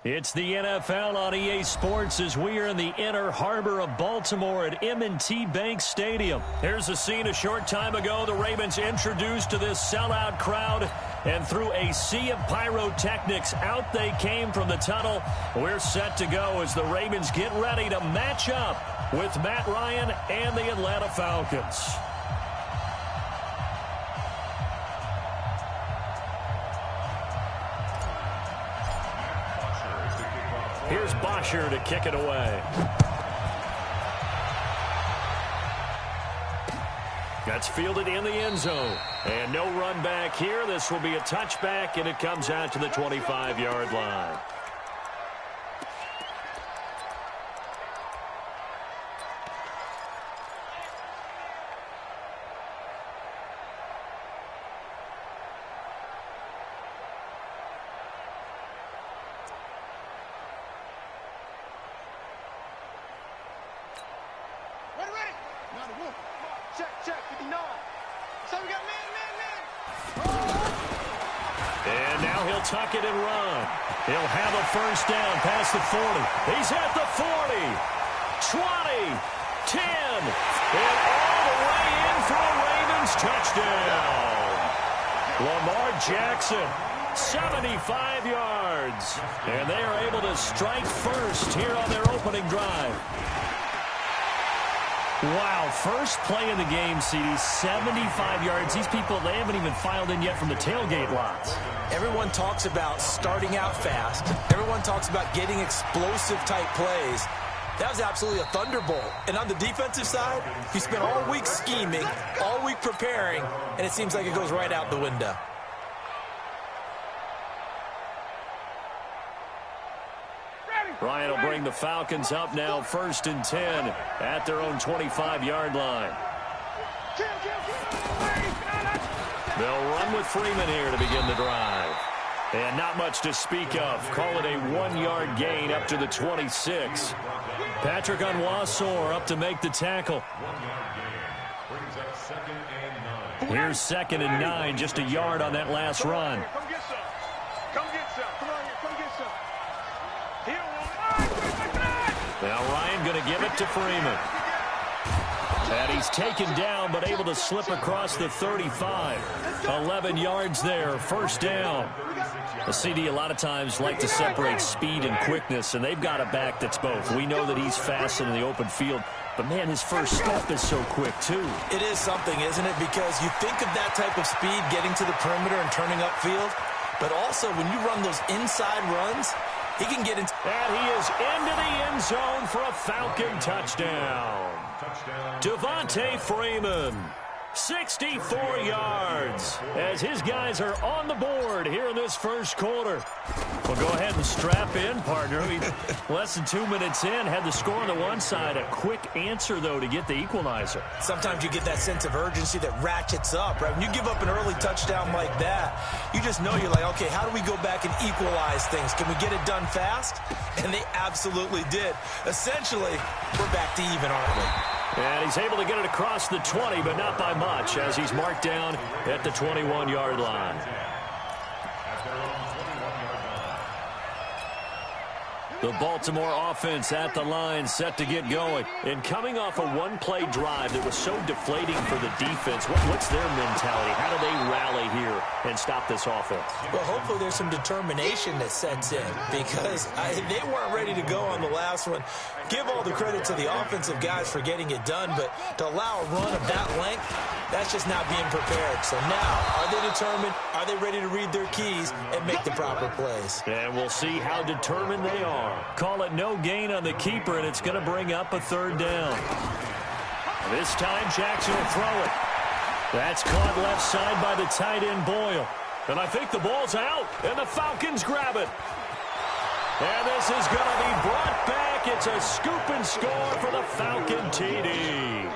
It's the NFL on EA Sports as we are in the inner harbor of Baltimore at M&T Bank Stadium. Here's a scene a short time ago. The Ravens introduced to this sellout crowd, and through a sea of pyrotechnics, out they came from the tunnel. We're set to go as the Ravens get ready to match up with Matt Ryan and the Atlanta Falcons. Here's Bosher to kick it away. That's fielded in the end zone. And no run back here. This will be a touchback, and it comes out to the 25-yard line. Check, 59. So we got man. And now he'll tuck it and run. He'll have a first down past the 40. He's at the 40, 20, 10, and all the way in for a Ravens touchdown. Lamar Jackson, 75 yards. And they are able to strike first here on their opening drive. Wow, first play of the game, CD, 75 yards. These people, they haven't even filed in yet from the tailgate lots. Everyone talks about starting out fast. Everyone talks about getting explosive-type plays. That was absolutely a thunderbolt. And on the defensive side, you spent all week scheming, all week preparing, and it seems like it goes right out the window. Ryan will bring the Falcons up now, 1st and 10 at their own 25-yard line. They'll run with Freeman here to begin the drive. And not much to speak of. Call it a 1-yard gain up to the 26. Patrick Onwuasor up to make the tackle. Here's 2nd and 9, just a yard on that last run. Come get some. Come on here, come get some. Now Ryan going to give it to Freeman. And he's taken down but able to slip across the 35. 11 yards there, first down. The CD a lot of times like to separate speed and quickness, and they've got a back that's both. We know that he's fast in the open field, but man, his first step is so quick too. It is something, isn't it? Because you think of that type of speed getting to the perimeter and turning upfield, but also when you run those inside runs, he can get into... And he is into the end zone for a Falcon touchdown. Devontae Freeman, 64 yards, as his guys are on the board here in this first quarter. Well, go ahead and strap in, partner. Less than 2 minutes in, had the score on the one side. A quick answer, though, to get the equalizer. Sometimes you get that sense of urgency that ratchets up, right? When you give up an early touchdown like that, you just know you're like, okay, how do we go back and equalize things? Can we get it done fast? And they absolutely did. Essentially, we're back to even, aren't we? And he's able to get it across the 20, but not by much, as he's marked down at the 21-yard line. The Baltimore offense at the line, set to get going. And coming off a one-play drive that was so deflating for the defense, what's their mentality? How do they rally here and stop this offense? Well, hopefully there's some determination that sets in, because they weren't ready to go on the last one. Give all the credit to the offensive guys for getting it done, but to allow a run of that length, that's just not being prepared. So now, are they determined? Are they ready to read their keys and make the proper plays? And we'll see how determined they are. Call it no gain on the keeper, and it's going to bring up a 3rd down. This time, Jackson will throw it. That's caught left side by the tight end, Boyle. And I think the ball's out, and the Falcons grab it. And this is going to be brought back. It's a scoop and score for the Falcon TD.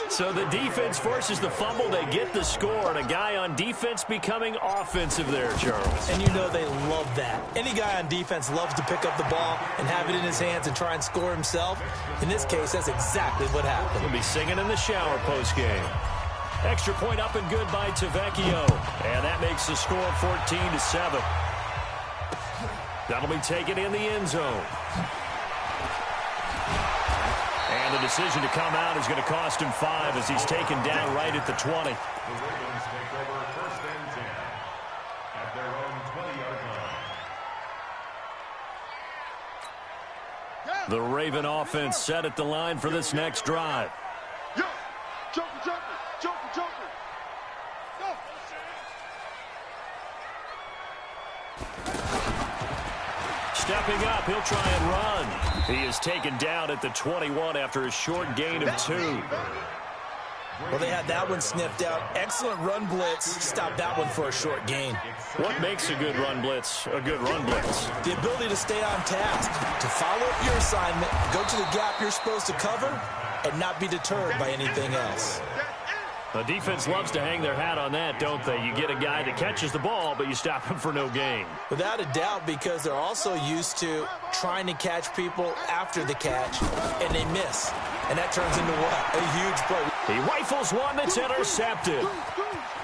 So the defense forces the fumble. They get the score, and a guy on defense becoming offensive there, Charles. And you know they love that. Any guy on defense loves to pick up the ball and have it in his hands and try and score himself. In this case, that's exactly what happened. He'll be singing in the shower postgame. Extra point up and good by Tavecchio. And that makes the score 14-7. That'll be taken in the end zone. And the decision to come out is going to cost him 5 as he's taken down right at the 20. The Ravens take over 1st and 10 at their own 20-yard line. The Raven offense set at the line for this next drive. Yo, joker, joker, joker, joker. Go. Stepping up, he'll try and run. He is taken down at the 21 after a short gain of 2. Well, they had that one sniffed out. Excellent run blitz. Stopped that one for a short gain. What makes a good run blitz a good run blitz? The ability to stay on task, to follow up your assignment, go to the gap you're supposed to cover, and not be deterred by anything else. The defense loves to hang their hat on that, don't they? You get a guy that catches the ball, but you stop him for no gain. Without a doubt, because they're also used to trying to catch people after the catch, and they miss. And that turns into what? A huge play. He rifles one that's intercepted.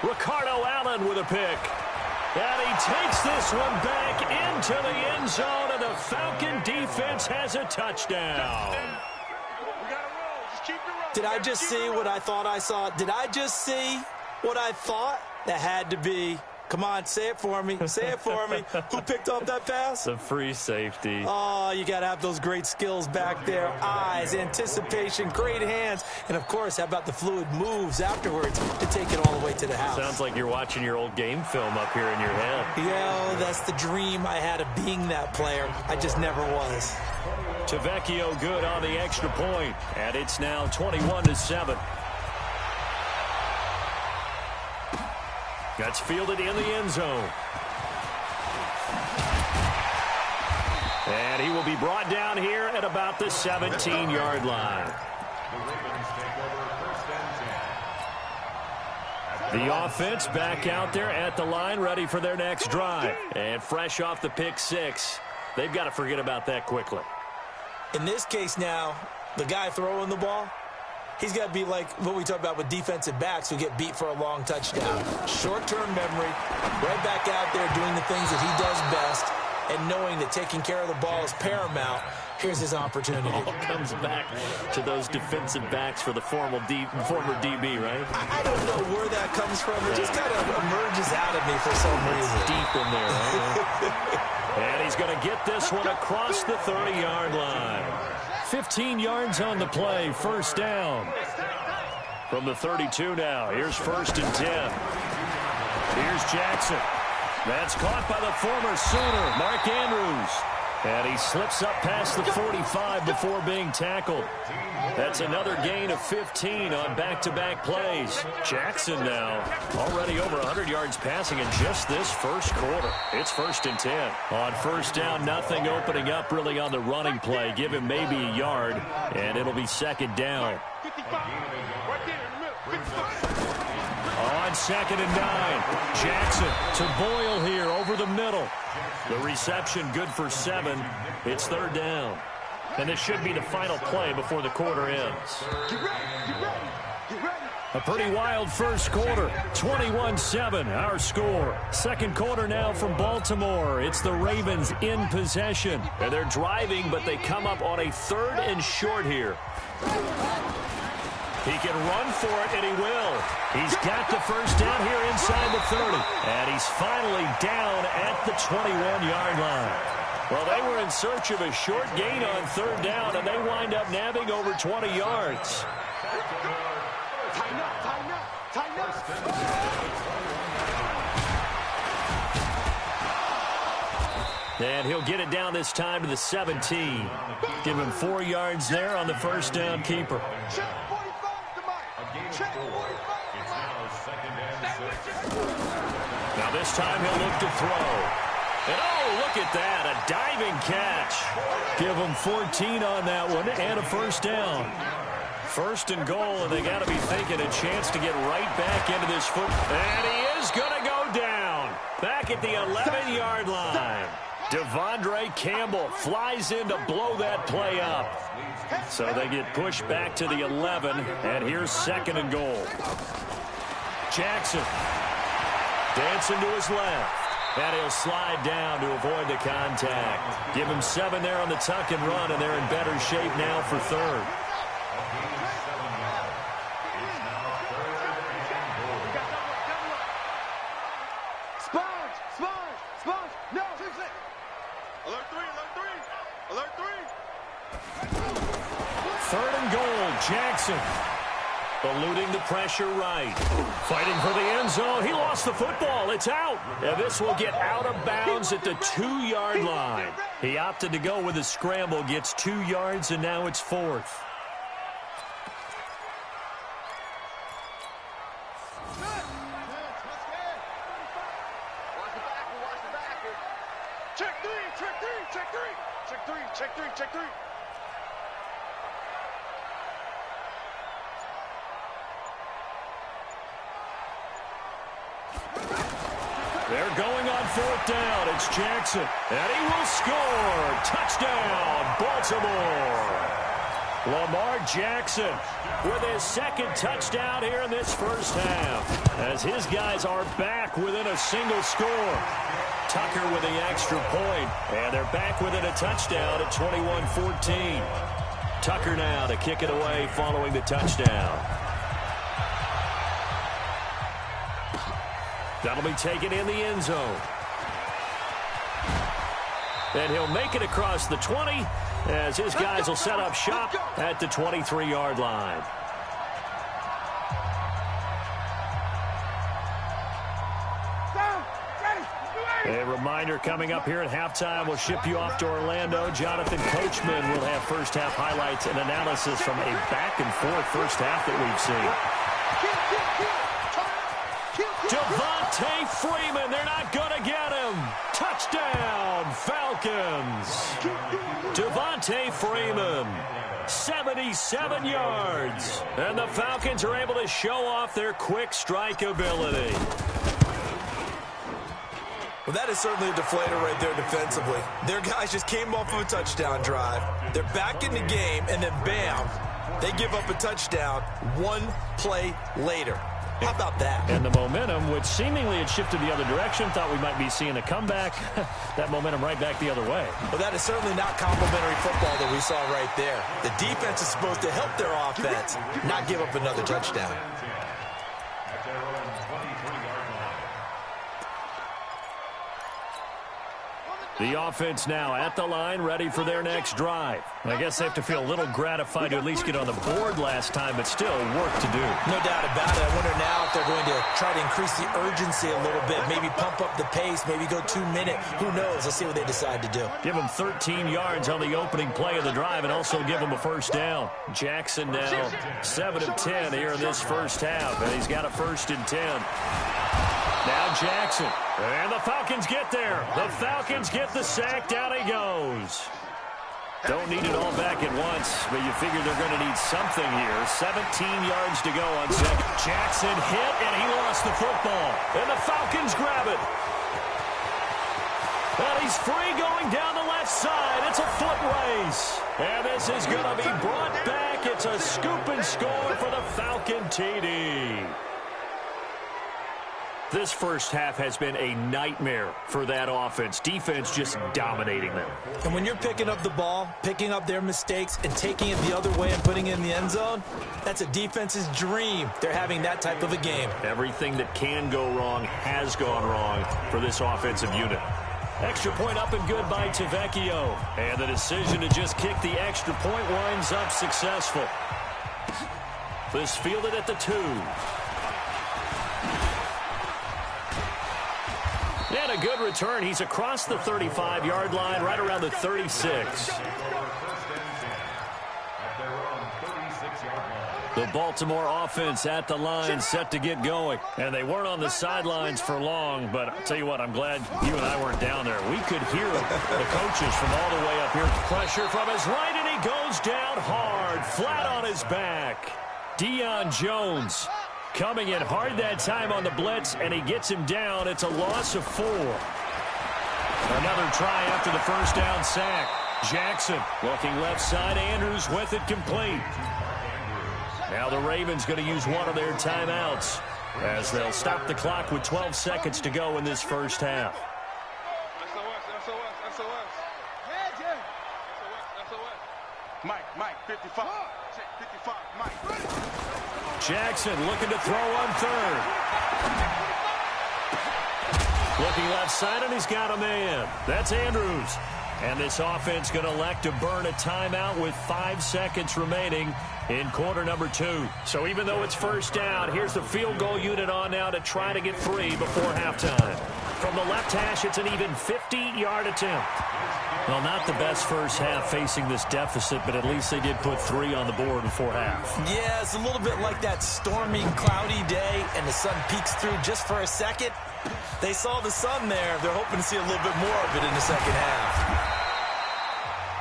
Ricardo Allen with a pick. And he takes this one back into the end zone, and the Falcon defense has a touchdown. Did I just see what I thought I saw? Did I just see what I thought? That had to be. Come on, say it for me. Say it for me. Who picked up that pass? The free safety. Oh, you got to have those great skills back there. Eyes, anticipation, great hands. And, of course, how about the fluid moves afterwards to take it all the way to the house? Sounds like you're watching your old game film up here in your head. Yeah, that's the dream I had of being that player. I just never was. Tavecchio good on the extra point, and it's now 21-7. That's fielded in the end zone. And he will be brought down here at about the 17-yard line. The Ravens take over 1st and 10. The offense back out there at the line, ready for their next drive. And fresh off the pick 6, they've got to forget about that quickly. In this case now, the guy throwing the ball, he's got to be like what we talk about with defensive backs who get beat for a long touchdown. Short-term memory, right back out there doing the things that he does best, and knowing that taking care of the ball is paramount. Here's his opportunity. All comes back to those defensive backs for the former DB, right? I don't know where that comes from. It just kind of emerges out of me for some reason. It's deep in there, right? And he's going to get this one across the 30-yard line. 15 yards on the play, 1st down. From the 32 now, here's 1st and 10. Here's Jackson. That's caught by the former Sooner, Mark Andrews. And he slips up past the 45 before being tackled. That's another gain of 15 on back-to-back plays. Jackson now already over 100 yards passing in just this first quarter. It's 1st and 10. On 1st down, nothing opening up really on the running play. Give him maybe a yard, and it'll be 2nd down. 55. Right there in the middle. 55. On 2nd and 9, Jackson to Boyle here over the middle. The reception good for 7. It's 3rd down. And this should be the final play before the quarter ends. Get ready, get ready, get ready. A pretty wild first quarter. 21-7, our score. Second quarter now from Baltimore. It's the Ravens in possession. And they're driving, but they come up on a 3rd and short here. He can run for it, and he will. He's got the first down here inside the 30. And he's finally down at the 21-yard line. Well, they were in search of a short gain on 3rd down, and they wind up nabbing over 20 yards. Tighten up, tighten up, tighten up. And he'll get it down this time to the 17. Give him 4 yards there on the first down keeper. Check 45 to Mike. Check 45 to Mike. Now this time he'll look to throw. And oh, look at that, a diving catch. Give him 14 on that one and a first down. 1st and goal, and they got to be thinking a chance to get right back into this foot. And he is going to go down. Back at the 11-yard line. Devondre Campbell flies in to blow that play up. So they get pushed back to the 11, and here's 2nd and goal. Jackson dancing to his left. And he'll slide down to avoid the contact. Give him 7 there on the tuck and run, and they're in better shape now for third. No, alert three. Alert three. 3rd and goal, Jackson. Eluding the pressure right. Fighting for the end zone. He lost the football. It's out. And this will get out of bounds at the 2-yard line. He opted to go with a scramble. Gets 2 yards, and now it's 4th. Check three. They're going on 4th down. It's Jackson. And he will score. Touchdown, Baltimore. Lamar Jackson with his 2nd touchdown here in this first half, as his guys are back within a single score. Tucker with the extra point, and they're back within a touchdown at 21-14. Tucker now to kick it away following the touchdown. That'll be taken in the end zone. And he'll make it across the 20, as his guys will set up shop at the 23-yard line. A reminder coming up here at halftime, we'll ship you off to Orlando. Jonathan Coachman will have first-half highlights and analysis from a back-and-forth first half that we've seen. Devontae Freeman, they're not going to get him. Touchdown, Falcons. Devontae Freeman, 77 yards. And the Falcons are able to show off their quick strike ability. Well, that is certainly a deflator right there defensively. Their guys just came off of a touchdown drive. They're back in the game, and then bam, they give up a touchdown 1 play later. How about that? And the momentum, which seemingly had shifted the other direction, thought we might be seeing a comeback. That momentum right back the other way. Well, that is certainly not complimentary football that we saw right there. The defense is supposed to help their offense, not give up another touchdown. The offense now at the line, ready for their next drive. I guess they have to feel a little gratified to at least get on the board last time, but still work to do. No doubt about it. I wonder now if they're going to try to increase the urgency a little bit, maybe pump up the pace, maybe go 2-minute. Who knows? Let's see what they decide to do. Give them 13 yards on the opening play of the drive and also give them a first down. Jackson now 7 of 10 here in this first half, and he's got a 1st and 10. Now Jackson, and the Falcons get there. The Falcons get the sack. Down he goes. Don't need it all back at once, but you figure they're going to need something here. 17 yards to go on second. Jackson hit, and he lost the football. And the Falcons grab it. And he's free going down the left side. It's a foot race. And this is going to be brought back. It's a scoop and score for the Falcon TD. This first half has been a nightmare for that offense. Defense just dominating them. And when you're picking up the ball, picking up their mistakes, and taking it the other way and putting it in the end zone, that's a defense's dream. They're having that type of a game. Everything that can go wrong has gone wrong for this offensive unit. Extra point up and good by Tavecchio. And the decision to just kick the extra point winds up successful. This fielded at the 2. And a good return. He's across the 35-yard line, right around the 36. The Baltimore offense at the line, set to get going. And they weren't on the sidelines for long, but I'll tell you what, I'm glad you and I weren't down there. We could hear the coaches from all the way up here. Pressure from his right, and he goes down hard, flat on his back. Deion Jones coming in hard that time on the blitz, and he gets him down. It's a loss of 4. Another try after the first down sack. Jackson looking left side. Andrews with it complete. Now the Ravens going to use one of their timeouts as they'll stop the clock with 12 seconds to go in this first half. 55. Check 55, Mike. Jackson looking to throw on third. Looking left side, and he's got a man. That's Andrews. And this offense going to elect to burn a timeout with 5 seconds remaining in quarter number 2. So even though it's first down, here's the field goal unit on now to try to get 3 before halftime. From the left hash, it's an even 50-yard attempt. Well, not the best first half facing this deficit, but at least they did put 3 on the board before half. Yeah, it's a little bit like that stormy, cloudy day, and the sun peeks through just for a second. They saw the sun there. They're hoping to see a little bit more of it in the second half.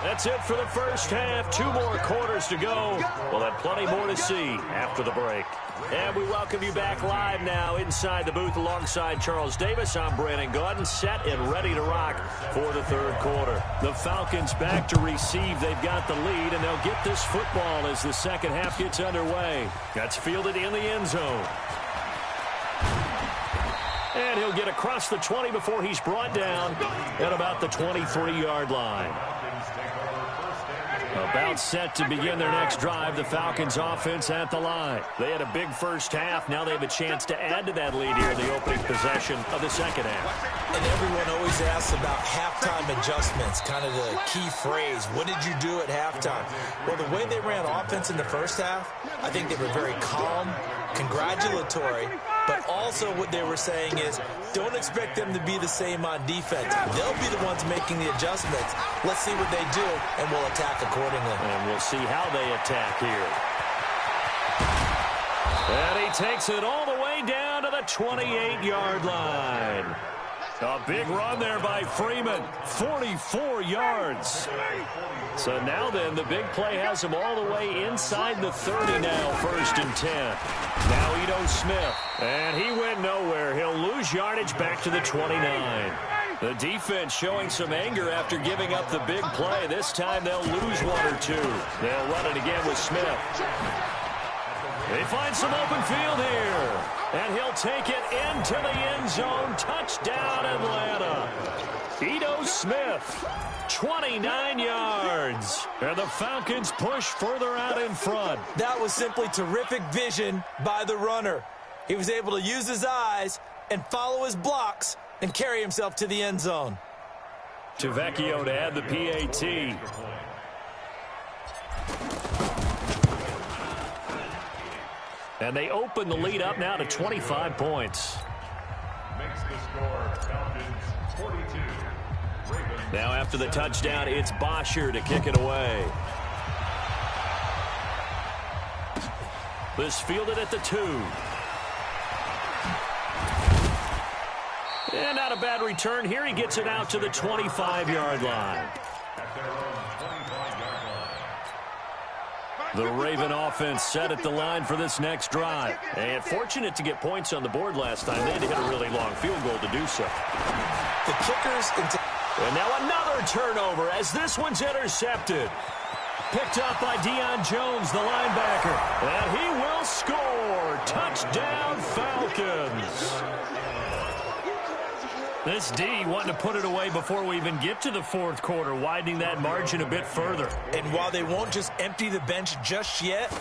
That's it for the first half. 2 more quarters to go. We'll have plenty more to see after the break. And we welcome you back live now inside the booth alongside Charles Davis. I'm Brandon Gordon, set and ready to rock for the third quarter. The Falcons back to receive. They've got the lead, and they'll get this football as the second half gets underway. That's fielded in the end zone. And he'll get across the 20 before he's brought down at about the 23-yard line. About set to begin their next drive, the Falcons offense at the line. They had a big first half. Now they have a chance to add to that lead here in the opening possession of the second half. And everyone always asks about halftime adjustments, kind of the key phrase. What did you do at halftime? Well, the way they ran offense in the first half, I think they were very calm, congratulatory, but also what they were saying is don't expect them to be the same on defense. They'll be the ones making the adjustments. Let's see what they do, and we'll attack accordingly. And we'll see how they attack here. And he takes it all the way down to the 28-yard line. A big run there by Freeman, 44 yards. So now then, the big play has him all the way inside the 30 now, 1st and 10. Now Ito Smith, and he went nowhere. He'll lose yardage back to the 29. The defense showing some anger after giving up the big play. This time they'll lose 1 or 2. They'll run it again with Smith. They find some open field here. And he'll take it into the end zone. Touchdown, Atlanta. Ito Smith, 29 yards. And the Falcons push further out in front. That was simply terrific vision by the runner. He was able to use his eyes and follow his blocks and carry himself to the end zone. Tavecchio to add the PAT. And they open the lead up now to 25 points. Makes the score Falcons 42. Ravens Now after the touchdown, it's Bosher to kick it away. This fielded at the 2. And not a bad return. Here he gets it out to the 25-yard line. at their own 25-yard line. The Raven offense set at the line for this next drive. And fortunate to get points on the board last time. They had to hit a really long field goal to do so. The kickers into... And now another turnover as this one's intercepted. Picked up by Deion Jones, the linebacker. And he will score. Touchdown, Falcons. This D wanting to put it away before we even get to the fourth quarter, widening that margin a bit further. And while they won't just empty the bench just yet,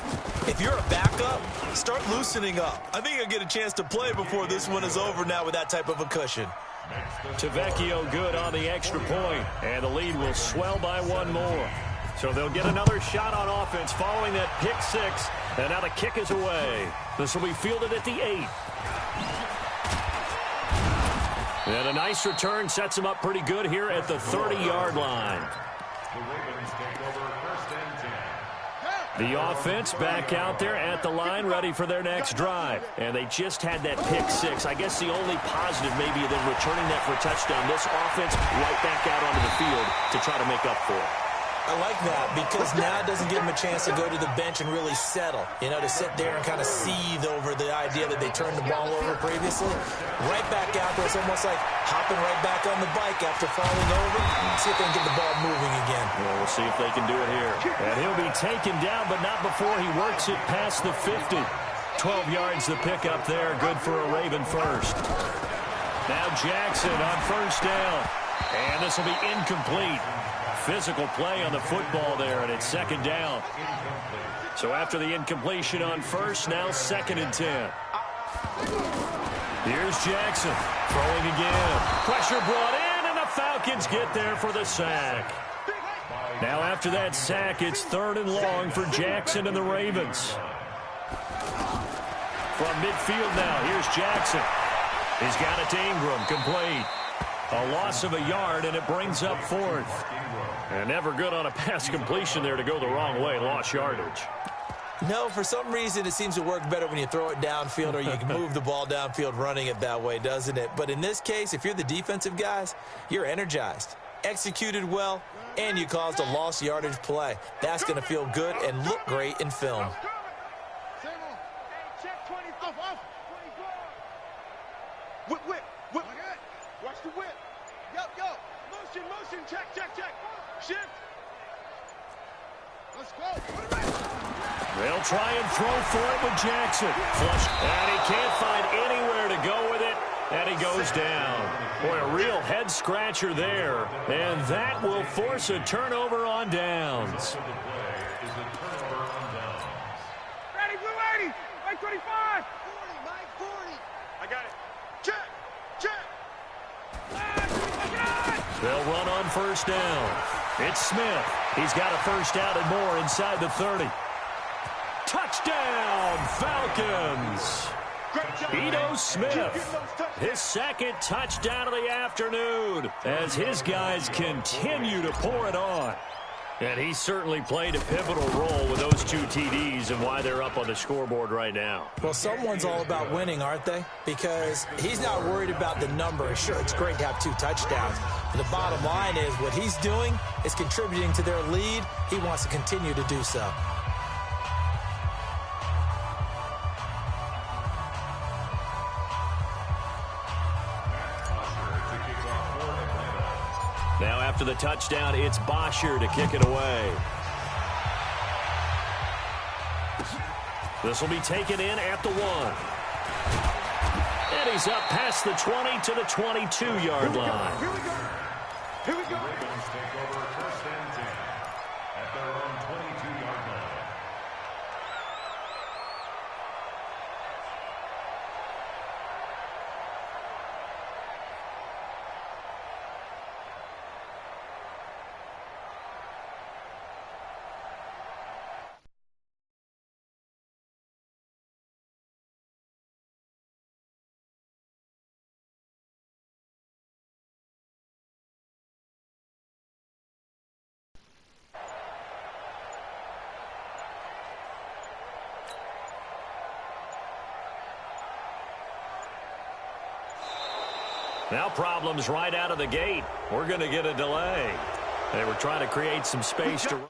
if you're a backup, start loosening up. I think you'll get a chance to play before this one is over now with that type of a cushion. Tavecchio good on the extra point, and the lead will swell by one more. So they'll get another shot on offense following that pick six, and now the kick is away. This will be fielded at the 8. And a nice return sets him up pretty good here at the 30-yard line. The Ravens take over 1st and 10. The offense back out there at the line, ready for their next drive. And they just had that pick six. I guess the only positive maybe than returning that for a touchdown. This offense right back out onto the field to try to make up for it. I like that because now it doesn't give them a chance to go to the bench and really settle. You know, to sit there and kind of seethe over the idea that they turned the ball over previously. Right back out there. It's almost like hopping right back on the bike after falling over. See if they can get the ball moving again. Well, we'll see if they can do it here. And he'll be taken down, but not before he works it past the 50. 12 yards the pickup there. Good for a Raven first. Now Jackson on first down. And this will be incomplete. physical play on the football there, and it's second down. So after the incompletion on first, now 2nd and 10. Here's Jackson throwing again. Pressure brought in, and the Falcons get there for the sack. Now after that sack, it's 3rd and long for Jackson and the Ravens. From midfield now, here's Jackson. He's got it to Ingram, complete. A loss of a yard, and it brings up 4th. And never good on a pass completion there to go the wrong way. Lost yardage. No, for some reason it seems to work better when you throw it downfield or you can move the ball downfield running it that way, doesn't it? But in this case, if you're the defensive guys, you're energized, executed well, and you caused a lost yardage play. That's going to feel good and look great in film. Whip. Watch the whip. Yo. Motion. Check. Shift. Let's go. They'll try and throw for it with Jackson. Flush, and he can't find anywhere to go with it, and he goes down. Boy, a real head-scratcher there, and that will force a turnover on downs. Ready, Blue 80. Mike 25. 40. I got it. Check. They'll run on first down. It's Smith. He's got a first down and more inside the 30. Touchdown, Falcons. Ito Smith, his 2nd touchdown of the afternoon as his guys continue to pour it on. And he certainly played a pivotal role with those 2 TDs and why they're up on the scoreboard right now. Well, someone's all about winning, aren't they? Because he's not worried about the number. Sure, it's great to have 2 touchdowns. But the bottom line is what he's doing is contributing to their lead. He wants to continue to do so. Now after the touchdown, it's Bosher to kick it away. This will be taken in at the 1. And he's up past the 20 to the 22-yard line. Here we go. Ravens take over 1st and 10 at their own 22-yard line. Now problems right out of the gate. We're going to get a delay. They were trying to create some space to...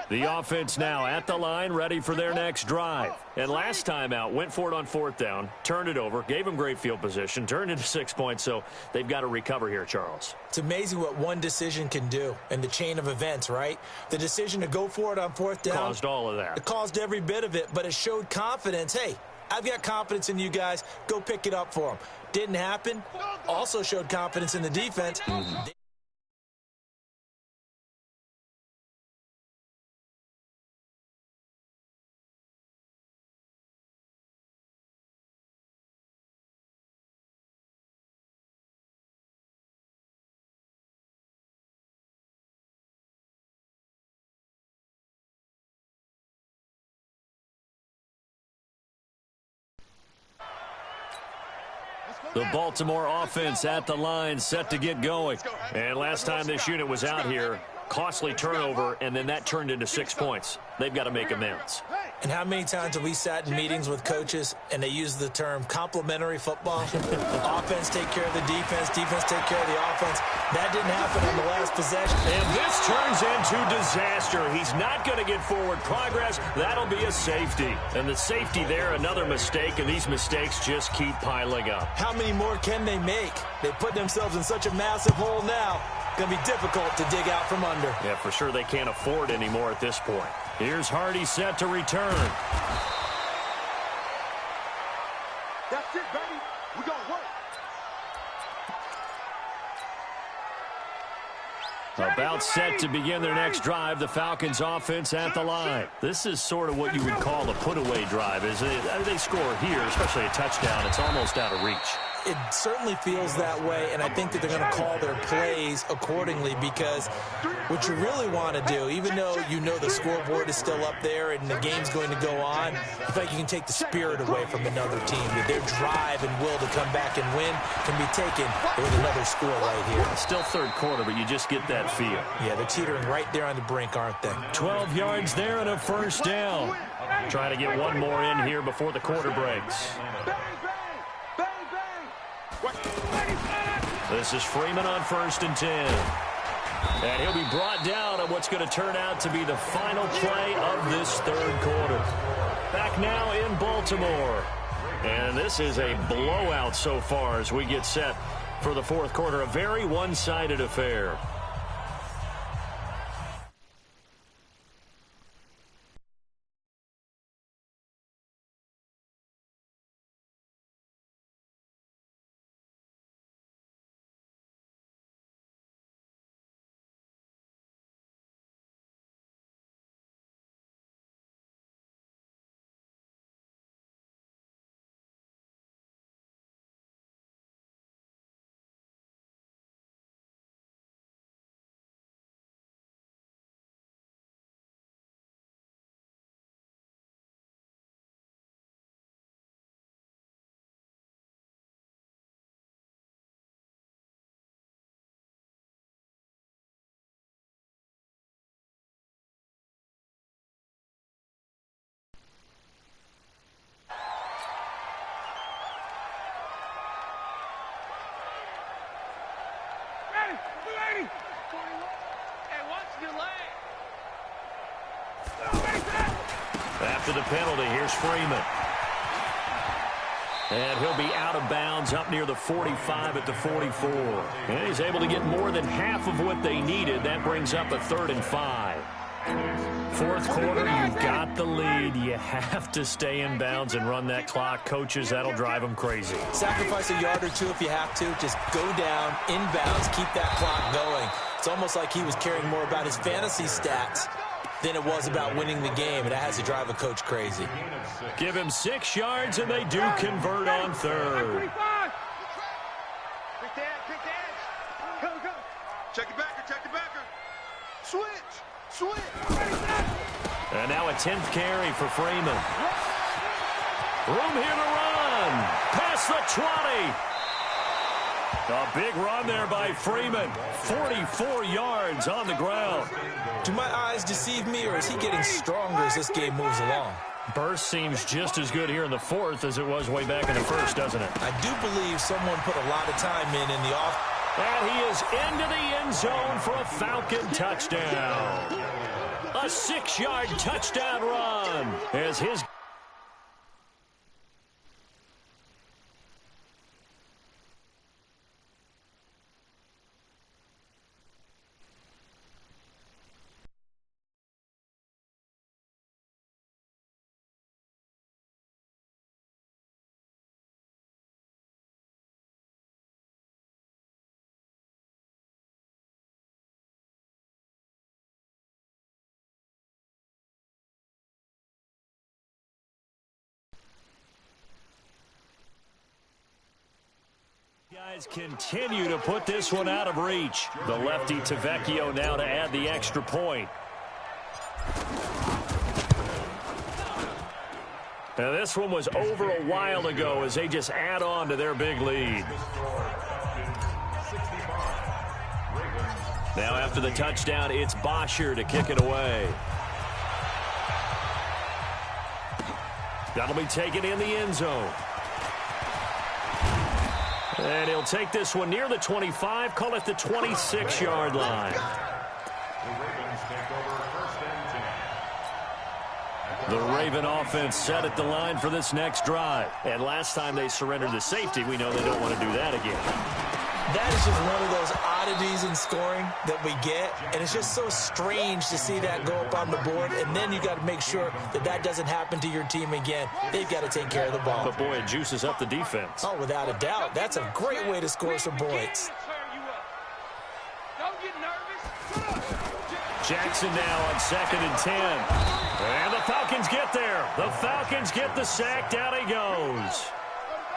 The offense now at the line, ready for their next drive. And last time out, went for it on 4th down, turned it over, gave them great field position, turned into 6 points, so they've got to recover here, Charles. It's amazing what one decision can do in the chain of events, right? The decision to go for it on 4th down. Caused all of that. It caused every bit of it, but it showed confidence. Hey, I've got confidence in you guys. Go pick it up for them. Didn't happen. Also showed confidence in the defense. The Baltimore offense at the line, set to get going. And last time this unit was out here, Costly turnover, and then that turned into 6 points. They've got to make amends. And how many times have we sat in meetings with coaches and they use the term complementary football? Offense take care of the defense, defense take care of the offense. That didn't happen on the last possession. And this turns into disaster. He's not going to get forward progress. That'll be a safety. And the safety there, another mistake, and these mistakes just keep piling up. How many more can they make? They put themselves in such a massive hole now. Going to be difficult to dig out from under. Yeah, for sure they can't afford any more at this point. Here's Hardy set to return. That's it, baby. We gonna work. About set to begin their next drive, the Falcons offense at the line. This is sort of what you would call a put-away drive. They score here, especially a touchdown. It's almost out of reach. It certainly feels that way, and I think that they're going to call their plays accordingly because what you really want to do, even though you know the scoreboard is still up there and the game's going to go on, I feel like you can take the spirit away from another team. Their drive and will to come back and win can be taken with another score right here. Still third quarter, but you just get that feel. Yeah, they're teetering right there on the brink, aren't they? 12 yards there and a first down. Trying to get one more in here before the quarter breaks. This is Freeman on 1st and 10. And he'll be brought down on what's going to turn out to be the final play of this third quarter. Back now in Baltimore. And this is a blowout so far as we get set for the fourth quarter. A very one-sided affair. After the penalty, here's Freeman. And he'll be out of bounds up near the 45 at the 44. And he's able to get more than half of what they needed. That brings up a 3rd and 5. Fourth quarter, you've got the lead. You have to stay in bounds and run that clock. Coaches, that'll drive them crazy. Sacrifice a yard or two if you have to. Just go down, inbounds, keep that clock going. It's almost like he was caring more about his fantasy stats than it was about winning the game, and that has to drive a coach crazy. Give him 6 yards, and they do convert on 3rd. Pick the edge. Go, go. Check the backer. Switch. And now a 10th carry for Freeman. Room here to run. Past the 20. A big run there by Freeman. 44 yards on the ground. Do my eyes deceive me, or is he getting stronger as this game moves along? Burst seems just as good here in the fourth as it was way back in the first, doesn't it? I do believe someone put a lot of time in the off. And he is into the end zone for a Falcon touchdown. A 6-yard touchdown run as his... Guys continue to put this one out of reach. The lefty Tavecchio now to add the extra point. Now this one was over a while ago as they just add on to their big lead. Now after the touchdown, it's Bosher to kick it away. That'll be taken in the end zone. And he'll take this one near the 25, call it the 26-yard line. The Ravens take over first and 10. The Raven offense set at the line for this next drive. And last time they surrendered the safety, we know they don't want to do that again. That is just one of those oddities in scoring that we get, and it's just so strange to see that go up on the board, and then you got to make sure that that doesn't happen to your team again. They've got to take care of the ball. But, boy, it juices up the defense. Oh, without a doubt. That's a great way to score some points. Jackson now on 2nd and 10. And the Falcons get there. The Falcons get the sack. Down he goes.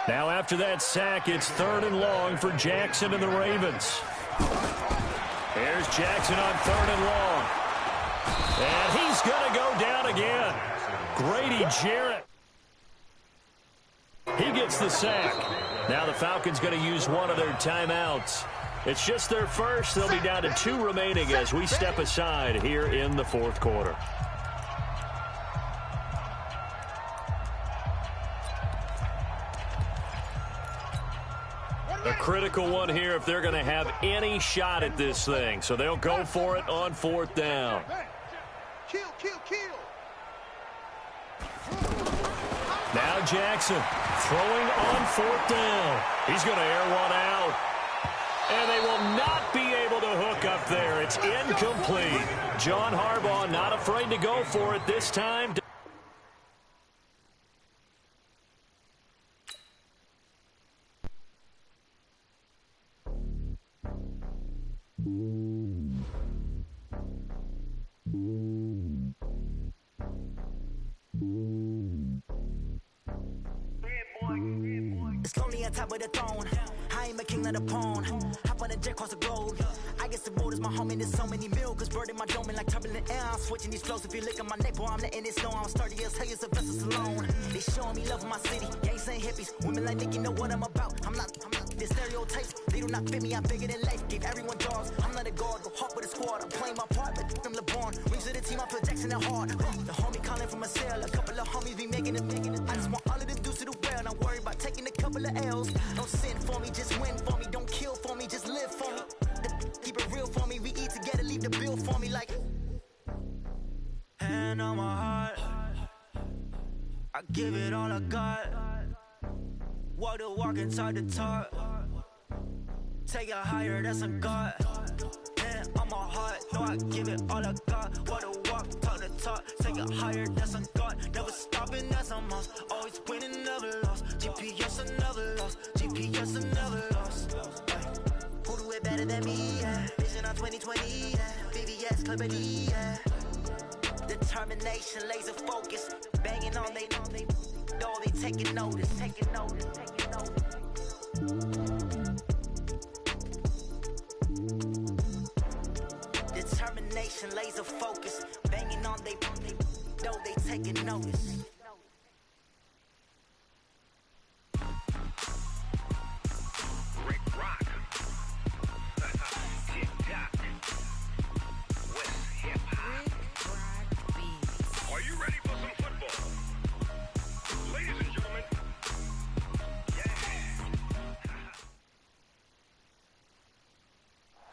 Now after that sack, it's 3rd and long for Jackson and the Ravens. Here's Jackson on 3rd and long. And he's going to go down again. Grady Jarrett. He gets the sack. Now the Falcons going to use one of their timeouts. It's just their first. They'll be down to 2 remaining as we step aside here in the 4th quarter. A critical one here if they're going to have any shot at this thing. So they'll go for it on 4th down. Kill. Now Jackson throwing on 4th down. He's going to air one out. And they will not be able to hook up there. It's incomplete. John Harbaugh not afraid to go for it this time. It's lonely on top of the throne. I ain't a king of the pawn. Hop on a jet across the globe. I guess the road is my home and there's so many milk. Cause bird in my dome and like turbulent air. I'm switching these flows. If you look at my neck, boy, I'm letting it snow. I'm sturdy as hell as Sylvester Stallone. They showing me love in my city. Gangs ain't hippies. Women like Nick, you know what I'm about. I'm not the stereotypes. They do not fit me. I'm bigger than life. Give everyone jobs. I'm not a guard. Go hard with a squad. I'm playing my part, but I'm LeBron. Rings of the team. I feel Jackson and hard. The homie calling from a cell. A couple of homies be making it. I just want all of the dudes to the well. Not worry about taking a couple of L's. Don't sin for me, just win for me. Don't kill for me, just live for me. Keep it real for me. We eat together, leave the bill for me like. Hand on my heart, I give it all I got. Walk the walk and talk the talk. Take it higher, that's a God. Hand on my heart, no, I give it all I got. Walk the walk, talk the talk. Take it higher, that's a God. Never stopping, that's a must. Always winning, never lost. GPS, I never lost. GPS, I never lost. Who do it better than me? Yeah. Vision on 2020. Yeah. VVS, Clarity. Yeah. Determination, laser focus. Banging on they know they taking notice. Taking notice. Determination, laser focus. Banging on they know they taking notice.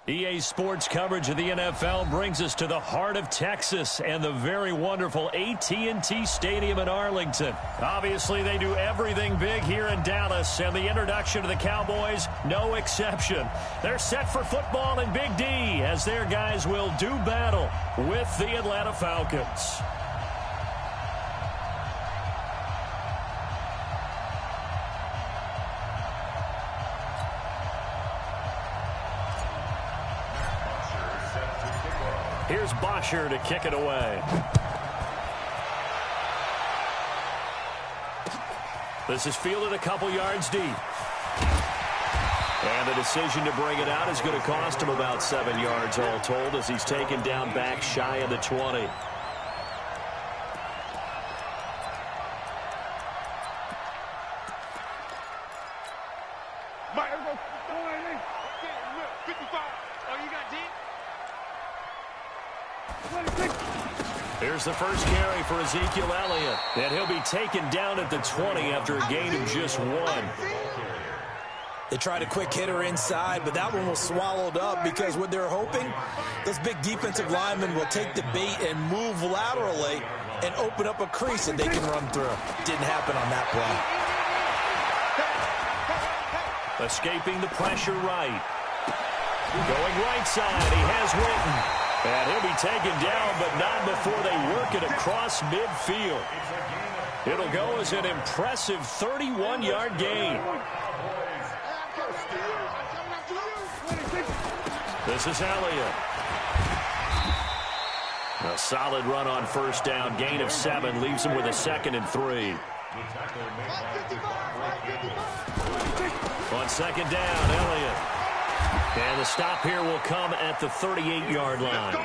EA Sports coverage of the NFL brings us to the heart of Texas and the very wonderful AT&T Stadium in Arlington. Obviously, they do everything big here in Dallas, and the introduction to the Cowboys, no exception. They're set for football in Big D as their guys will do battle with the Atlanta Falcons. Here's Bosher to kick it away. This is fielded a couple yards deep. And the decision to bring it out is going to cost him about 7 yards all told as he's taken down back shy of the 20. Here's the first carry for Ezekiel Elliott, and he'll be taken down at the 20 after a gain of just 1. They tried a quick hitter inside, but that one was swallowed up because what they're hoping, those big defensive linemen will take the bait and move laterally and open up a crease that they can run through. Didn't happen on that play. Escaping the pressure right. Going right side, he has Witten. And he'll be taken down, but not before they work it across midfield. It'll go as an impressive 31-yard gain. This is Elliott. A solid run on first down. Gain of 7 leaves him with a 2nd and 3. On second down, Elliott. And the stop here will come at the 38-yard line.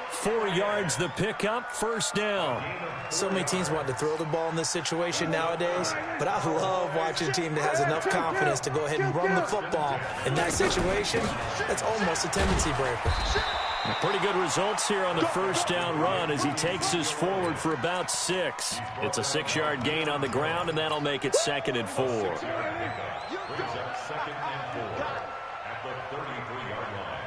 4 yards the pickup, first down. So many teams want to throw the ball in this situation nowadays, but I love watching a team that has enough confidence to go ahead and run the football. In that situation, that's almost a tendency breaker. Pretty good results here on the first down run as he takes us forward for about 6. It's a 6-yard gain on the ground, and that'll make it 2nd and 4. Brings up 2nd and 4 at the 33-yard line.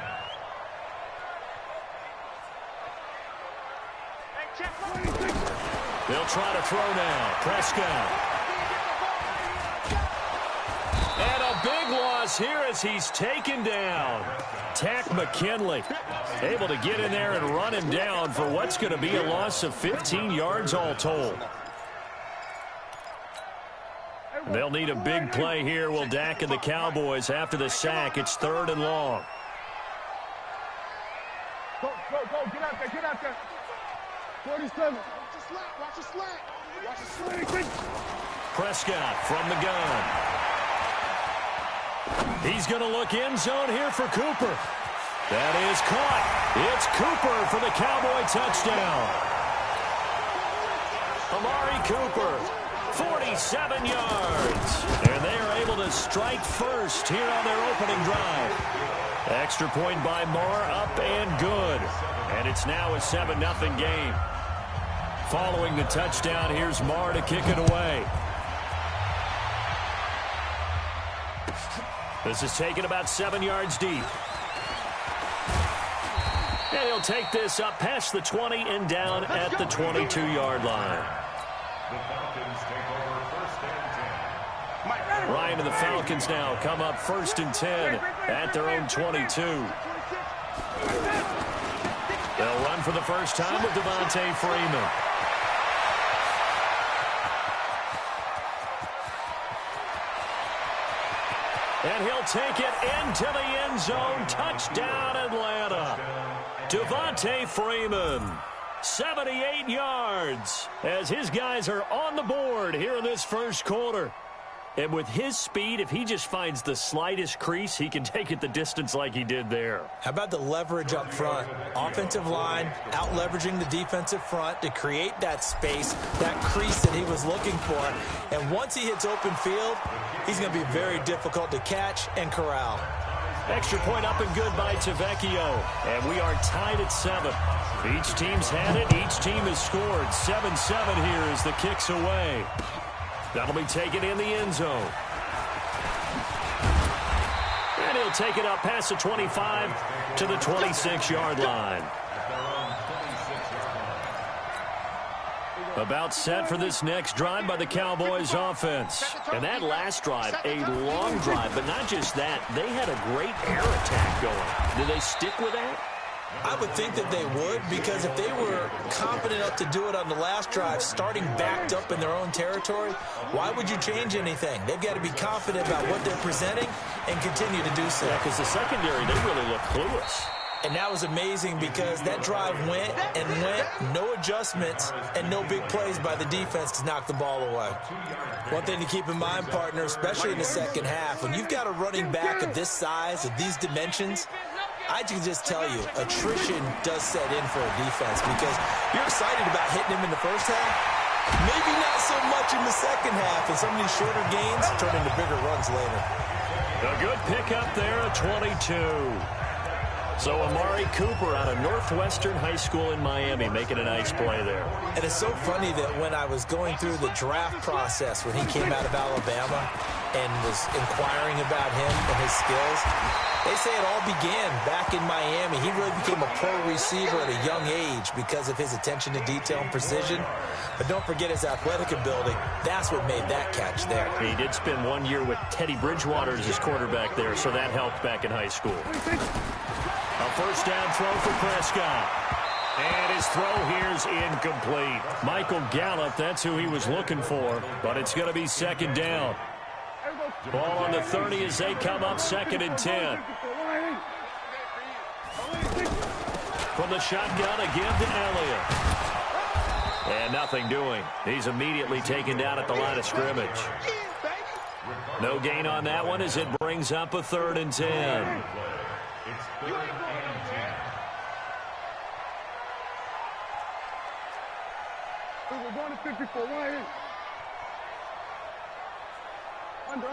They'll try to throw now. Prescott. And a big loss here as he's taken down. Tack McKinley able to get in there and run him down for what's going to be a loss of 15 yards all told. They'll need a big play here. Will Dak and the Cowboys after the sack. It's 3rd and long. Go, get out there. 47. Watch the slack. Prescott from the gun. He's going to look end zone here for Cooper. That is caught. It's Cooper for the Cowboy touchdown. Amari Cooper, 47 yards. And they are able to strike first here on their opening drive. Extra point by Marr, up and good. And it's now a 7-0 game. Following the touchdown, here's Marr to kick it away. This is taken about 7 yards deep. And he'll take this up past the 20 and down at the 22-yard line. The Falcons take over 1st and 10. Ryan and the Falcons now come up 1st and 10 at their own 22. They'll run for the first time with Devontae Freeman. And he'll take it into the end zone. Touchdown, Atlanta. Devontae Freeman, 78 yards, as his guys are on the board here in this first quarter. And with his speed, if he just finds the slightest crease, he can take it the distance like he did there. How about the leverage up front? Offensive line out-leveraging the defensive front to create that space, that crease that he was looking for. And once he hits open field, he's going to be very difficult to catch and corral. Extra point up and good by Tavecchio. And we are tied at 7. Each team's had it. Each team has scored. 7-7 here as the kick's away. That'll be taken in the end zone. And he'll take it up past the 25 to the 26-yard line. About set for this next drive by the Cowboys offense. And that last drive, a long drive, but not just that. They had a great air attack going. Do they stick with that? I would think that they would, because if they were confident enough to do it on the last drive, starting backed up in their own territory, why would you change anything? They've got to be confident about what they're presenting and continue to do so. Yeah, because the secondary, they really look clueless. And that was amazing because that drive went and went, no adjustments and no big plays by the defense to knock the ball away. One thing to keep in mind, partner, especially in the second half, when you've got a running back of this size, of these dimensions, I can just tell you, attrition does set in for a defense because you're excited about hitting him in the first half. Maybe not so much in the second half, and some of these shorter gains turn into bigger runs later. A good pickup there at 22. So Amari Cooper out of Northwestern High School in Miami making a nice play there. And it's so funny that when I was going through the draft process when he came out of Alabama and was inquiring about him and his skills, they say it all began back in Miami. He really became a pro receiver at a young age because of his attention to detail and precision. But don't forget his athletic ability. That's what made that catch there. He did spend 1 year with Teddy Bridgewater as his quarterback there, so that helped back in high school. A first down throw for Prescott. And his throw here's incomplete. Michael Gallup, that's who he was looking for, but it's going to be second down. Ball on the 30 as they come up 2nd and 10. From the shotgun again to Elliott. And nothing doing. He's immediately taken down at the line of scrimmage. No gain on that one as it brings up a 3rd and 10. It's 3rd and 10. We're going to 54. Right in. Under.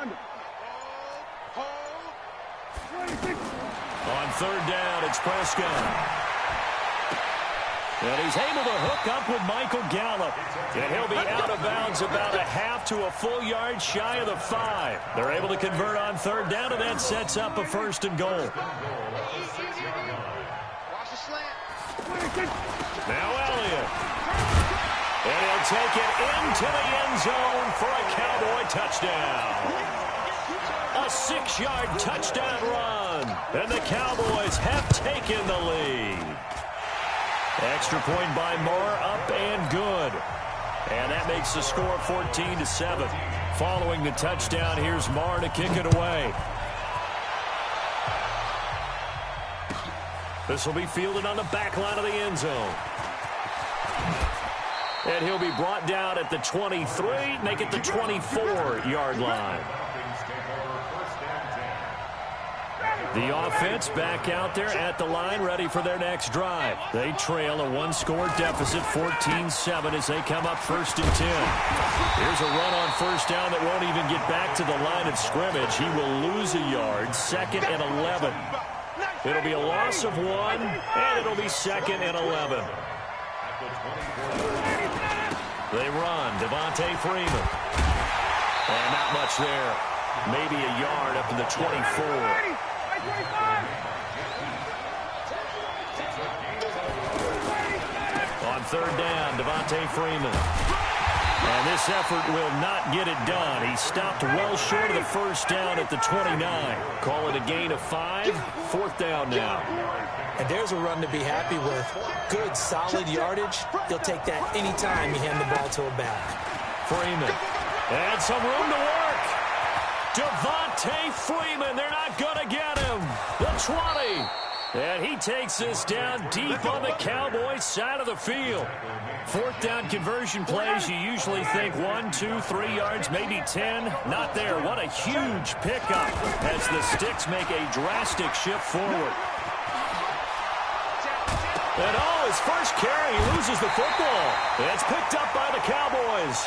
On 3rd down, it's Prescott. And he's able to hook up with Michael Gallup. And he'll be out of bounds about a half to a full yard shy of the 5. They're able to convert on 3rd down, and that sets up a 1st and goal. Now Elliott. And he'll take it into the end zone for a Cowboy touchdown. A 6-yard touchdown run. And the Cowboys have taken the lead. Extra point by Moore, up and good. And that makes the score 14-7. Following the touchdown, here's Moore to kick it away. This will be fielded on the back line of the end zone. And he'll be brought down at the 23, make it the 24-yard line. The offense back out there at the line, ready for their next drive. They trail a 1-score deficit, 14-7, as they come up 1st and 10. Here's a run on 1st down that won't even get back to the line of scrimmage. He will lose a yard, 2nd and 11. It'll be a loss of 1, and it'll be 2nd and 11. They run, Devontae Freeman. And not much there. Maybe a yard up to the 24. On 3rd down, Devontae Freeman. And this effort will not get it done. He stopped well short of the 1st down at the 29. Call it a gain of 5. 4th down now. And there's a run to be happy with. Good, solid yardage. He'll take that anytime you hand the ball to a back. Freeman. And some room to work. Devontae Freeman. They're not going to get him. The 20. And he takes this down deep on the Cowboys side of the field. 4th down conversion plays, you usually think 1, 2, 3 yards, maybe 10. Not there. What a huge pickup as the Sticks make a drastic shift forward. And his first carry, he loses the football. It's picked up by the Cowboys.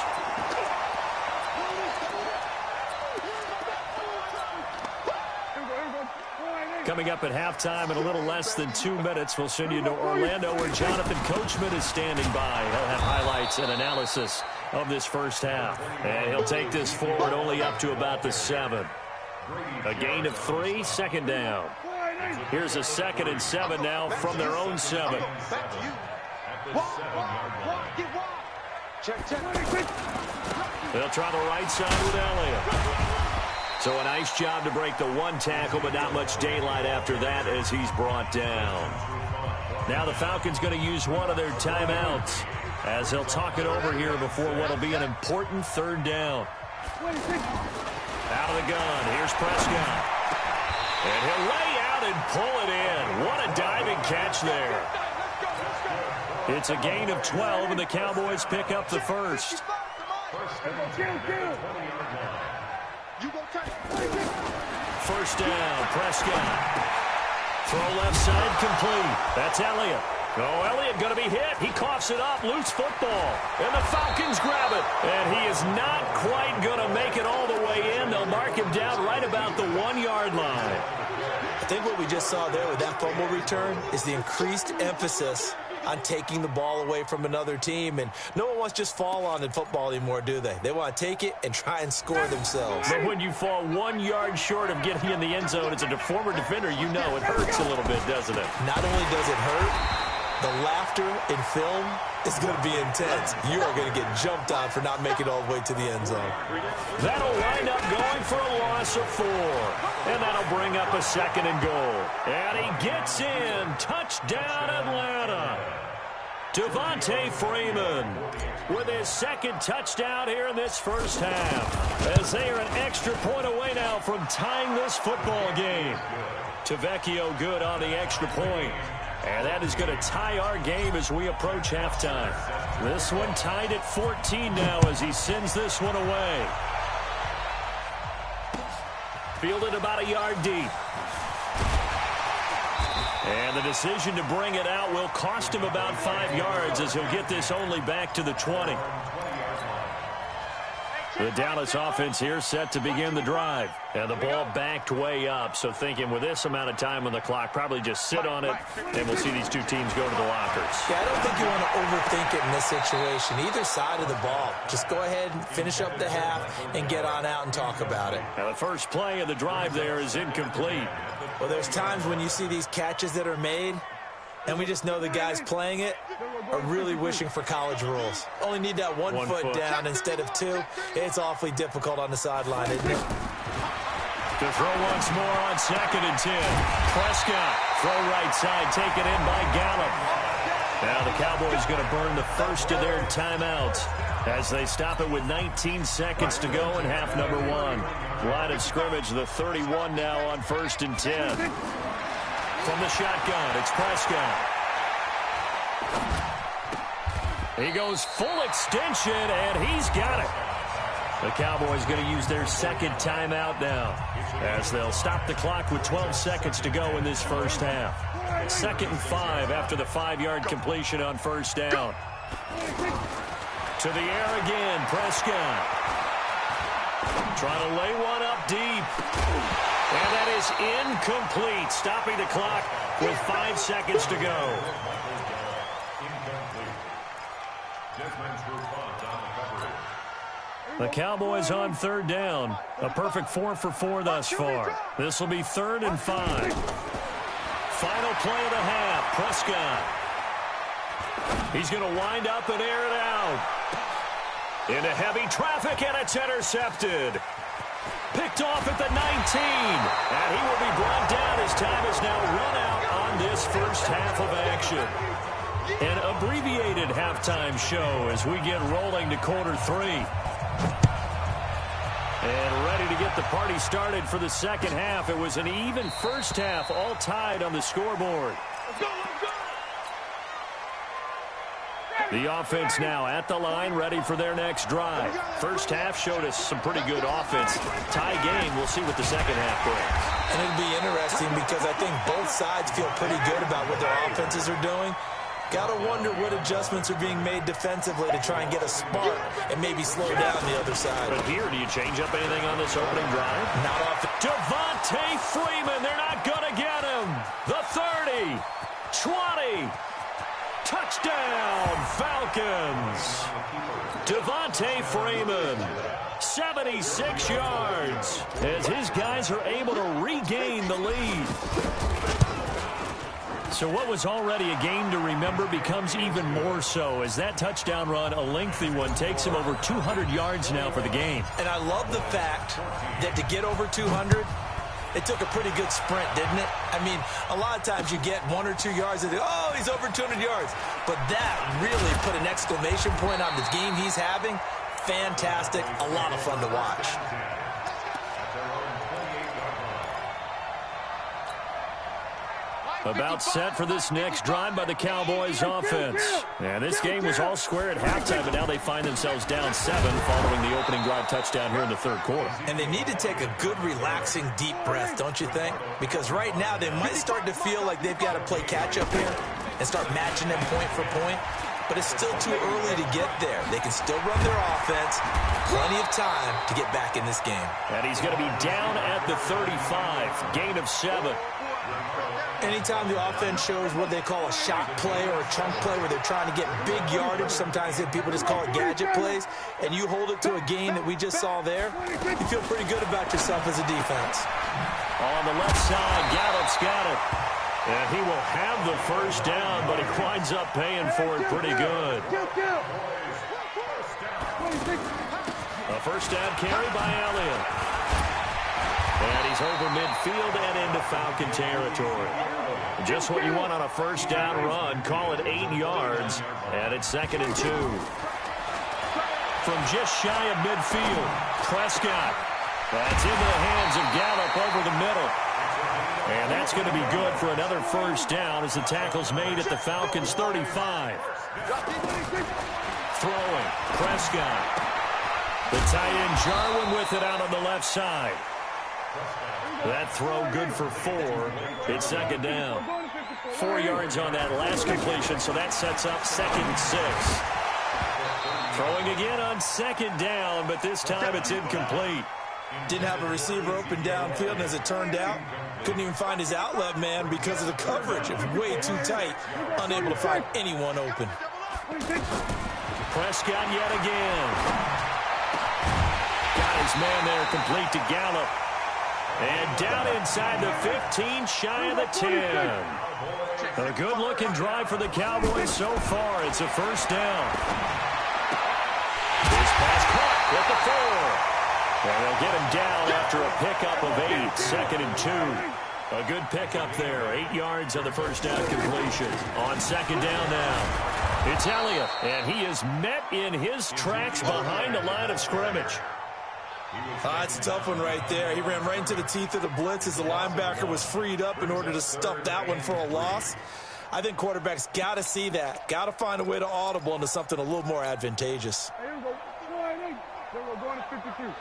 Coming up at halftime in a little less than 2 minutes, we'll send you to Orlando where Jonathan Coachman is standing by. He'll have highlights and analysis of this first half. And he'll take this forward only up to about the 7. A gain of 3, 2nd down. Here's a 2nd and 7 now from their own 7. They'll try the right side with Elliott. So a nice job to break the 1 tackle, but not much daylight after that as he's brought down. Now the Falcons going to use one of their timeouts as they'll talk it over here before what will be an important 3rd down. Out of the gun, here's Prescott. And he'll lay out and pull it in. What a diving catch there. It's a gain of 12, and the Cowboys pick up the 1st. First down, Prescott. Throw left side complete. That's Elliott. Oh, Elliott going to be hit. He coughs it up. Loose football. And the Falcons grab it. And he is not quite going to make it all the way in. They'll mark him down right about the 1-yard line. They think what we just saw there with that fumble return is the increased emphasis on taking the ball away from another team. And no one wants to just fall on in football anymore, do they? They want to take it and try and score themselves. But when you fall 1 yard short of getting in the end zone as a former defender, you know it hurts a little bit, doesn't it? Not only does it hurt, the laughter in film is going to be intense. You are going to get jumped on for not making it all the way to the end zone. That'll wind up going for a loss of 4. And that'll bring up a 2nd and goal. And he gets in. Touchdown, Atlanta. Devontae Freeman with his 2nd touchdown here in this first half, as they are an extra point away now from tying this football game. Tavecchio good on the extra point. And that is going to tie our game as we approach halftime. This one tied at 14 now as he sends this one away. Fielded about a yard deep. And the decision to bring it out will cost him about 5 yards as he'll get this only back to the 20. The Dallas offense here set to begin the drive. And the ball backed way up, so thinking with this amount of time on the clock, probably just sit on it, and we'll see these two teams go to the lockers. Yeah, I don't think you want to overthink it in this situation. Either side of the ball. Just go ahead and finish up the half and get on out and talk about it. Now the first play of the drive there is incomplete. Well, there's times when you see these catches that are made, and we just know the guys playing it are really wishing for college rules. Only need that one foot down instead of 2. It's awfully difficult on the sideline, isn't it? To throw once more on 2nd and 10. Prescott, throw right side, taken in by Gallup. Now the Cowboys going to burn the first of their timeouts as they stop it with 19 seconds to go in half number 1. Line of scrimmage, the 31 now on 1st and 10. From the shotgun, it's Prescott. He goes full extension, and he's got it. The Cowboys going to use their 2nd timeout now as they'll stop the clock with 12 seconds to go in this first half. 2nd and 5 after the 5-yard completion on 1st down. To the air again, Prescott. Trying to lay one up deep. And that is incomplete, stopping the clock with 5 seconds to go. The Cowboys on 3rd down. A perfect 4 for 4 thus far. This will be 3rd and 5. Final play of the half, Prescott. He's going to wind up and air it out. Into heavy traffic, and it's intercepted. Picked off at the 19. And he will be brought down. His time is now run out on this first half of action. An abbreviated halftime show as we get rolling to quarter 3. And ready to get the party started for the 2nd half. It was an even first half, all tied on the scoreboard. The offense now at the line, ready for their next drive. First half showed us some pretty good offense. Tie game, we'll see what the 2nd half brings. And it'll be interesting because I think both sides feel pretty good about what their offenses are doing. Got to wonder what adjustments are being made defensively to try and get a spark and maybe slow down the other side. But here, do you change up anything on this opening drive? Not off. Devontae Freeman, they're not going to get him. The 30, 20, touchdown, Falcons. Devontae Freeman, 76 yards, as his guys are able to regain the lead. So what was already a game to remember becomes even more so as that touchdown run, a lengthy one, takes him over 200 yards now for the game. And I love the fact that to get over 200, it took a pretty good sprint, didn't it? I mean, a lot of times you get 1 or 2 yards and oh, he's over 200 yards. But that really put an exclamation point on the game he's having. Fantastic. A lot of fun to watch. About set for this next drive by the Cowboys offense. And this game was all square at halftime, but now they find themselves down 7 following the opening drive touchdown here in the 3rd quarter. And they need to take a good, relaxing, deep breath, don't you think? Because right now they might start to feel like they've got to play catch-up here and start matching them point for point. But it's still too early to get there. They can still run their offense. Plenty of time to get back in this game. And he's going to be down at the 35. Gain of 7. Anytime the offense shows what they call a shot play or a chunk play where they're trying to get big yardage, sometimes people just call it gadget plays, and you hold it to a gain that we just saw there, you feel pretty good about yourself as a defense. On the left side, Gallup's got it. And he will have the first down, but he winds up paying for it pretty good. A first down carry by Elliott. And he's over midfield and into Falcon territory. Just what you want on a first down run. Call it 8 yards, and it's 2nd and 2. From just shy of midfield, Prescott. That's into the hands of Gallup over the middle. And that's going to be good for another first down as the tackle's made at the Falcons' 35. Throwing, Prescott. The tight end Jarwin with it out on the left side. That throw good for 4. It's 2nd down. 4 yards on that last completion, so that sets up 2nd and 6. Throwing again on 2nd down, but this time it's incomplete. Didn't have a receiver open downfield, and as it turned out, couldn't even find his outlet man because of the coverage. It was way too tight, unable to find anyone open. Prescott yet again. Got his man there, complete to Gallup. And down inside the 15, shy of the 10. A good-looking drive for the Cowboys so far. It's a first down. This pass caught with the 4. And they'll get him down after a pickup of 8, 2nd and 2. A good pickup there, 8 yards on the first down completion. On 2nd down now, it's Elliott, and he is met in his tracks behind the line of scrimmage. It's a tough one right there. He ran right into the teeth of the blitz as the linebacker was freed up in order to stuff that one for a loss. I think quarterbacks got to see that. Got to find a way to audible into something a little more advantageous. Here we go. Here we go. Going to 52.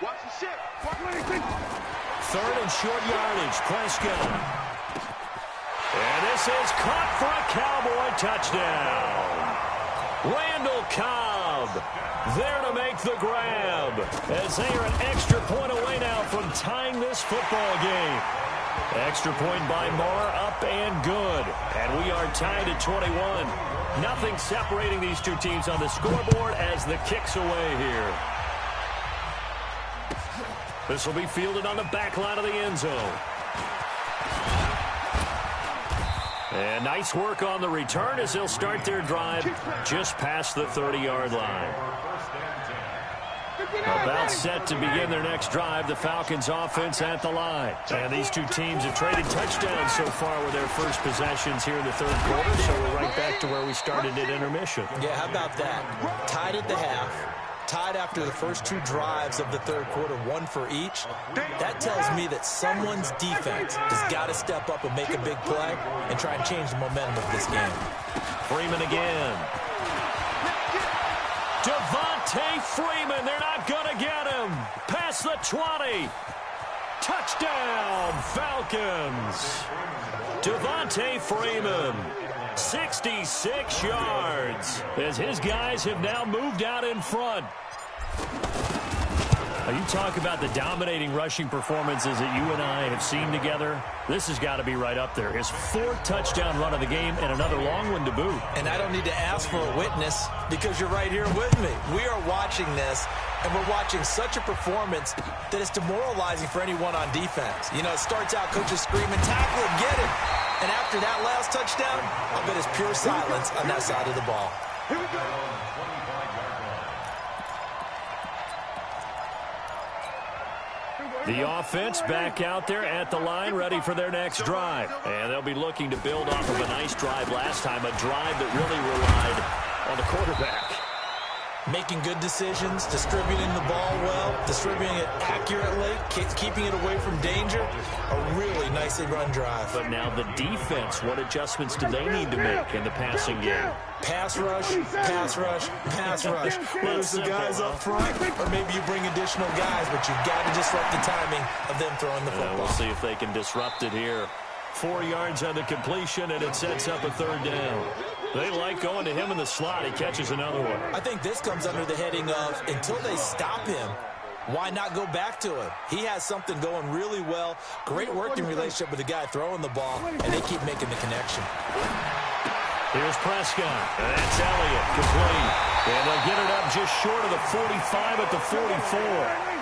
Watch the shit. 3rd and short yardage. Prescott. And this is caught for a Cowboy touchdown. Randall Cobb there to make the grab as they are an extra point away now from tying this football game. Extra point by Moore, up and good. And we are tied at 21. Nothing separating these two teams on the scoreboard as the kick's away here. This will be fielded on the back line of the end zone. And nice work on the return as they'll start their drive just past the 30-yard line. About set to begin their next drive, the Falcons offense at the line. And these two teams have traded touchdowns so far with their first possessions here in the 3rd quarter, so we're right back to where we started at intermission. Yeah, how about that? Tied at the half. Tied after the first 2 drives of the 3rd quarter, 1 for each. That tells me that someone's defense has got to step up and make a big play and try and change the momentum of this game. Freeman again. Devontae Freeman, they're not going to get him. Past the 20. Touchdown, Falcons. Devontae Freeman. 66 yards as his guys have now moved out in front. Now you talk about the dominating rushing performances that you and I have seen together. This has got to be right up there. His 4th touchdown run of the game and another long one to boot. And I don't need to ask for a witness because you're right here with me. We are watching this, and we're watching such a performance that it's demoralizing for anyone on defense. You know, it starts out coaches screaming, tackle him, get him. And after that last touchdown, I bet it's pure silence on that side of the ball. Here we go. The offense back out there at the line, ready for their next drive. And they'll be looking to build off of a nice drive last time, a drive that really relied on the quarterback. Making good decisions, distributing the ball well, distributing it accurately, keeping it away from danger. A really nicely run drive. But now the defense, what adjustments do they need to make in the passing game? Pass rush, pass rush, pass rush. Whether it's the guys up front or maybe you bring additional guys, but you've got to disrupt the timing of them throwing the football. We'll see if they can disrupt it here. 4 yards on the completion, and it sets up a 3rd down. They like going to him in the slot. He catches another one. I think this comes under the heading of until they stop him, why not go back to him? He has something going really well. Great working relationship with the guy throwing the ball, and they keep making the connection. Here's Prescott. And that's Elliott. Complete. And they'll get it up just short of the 45 at the 44.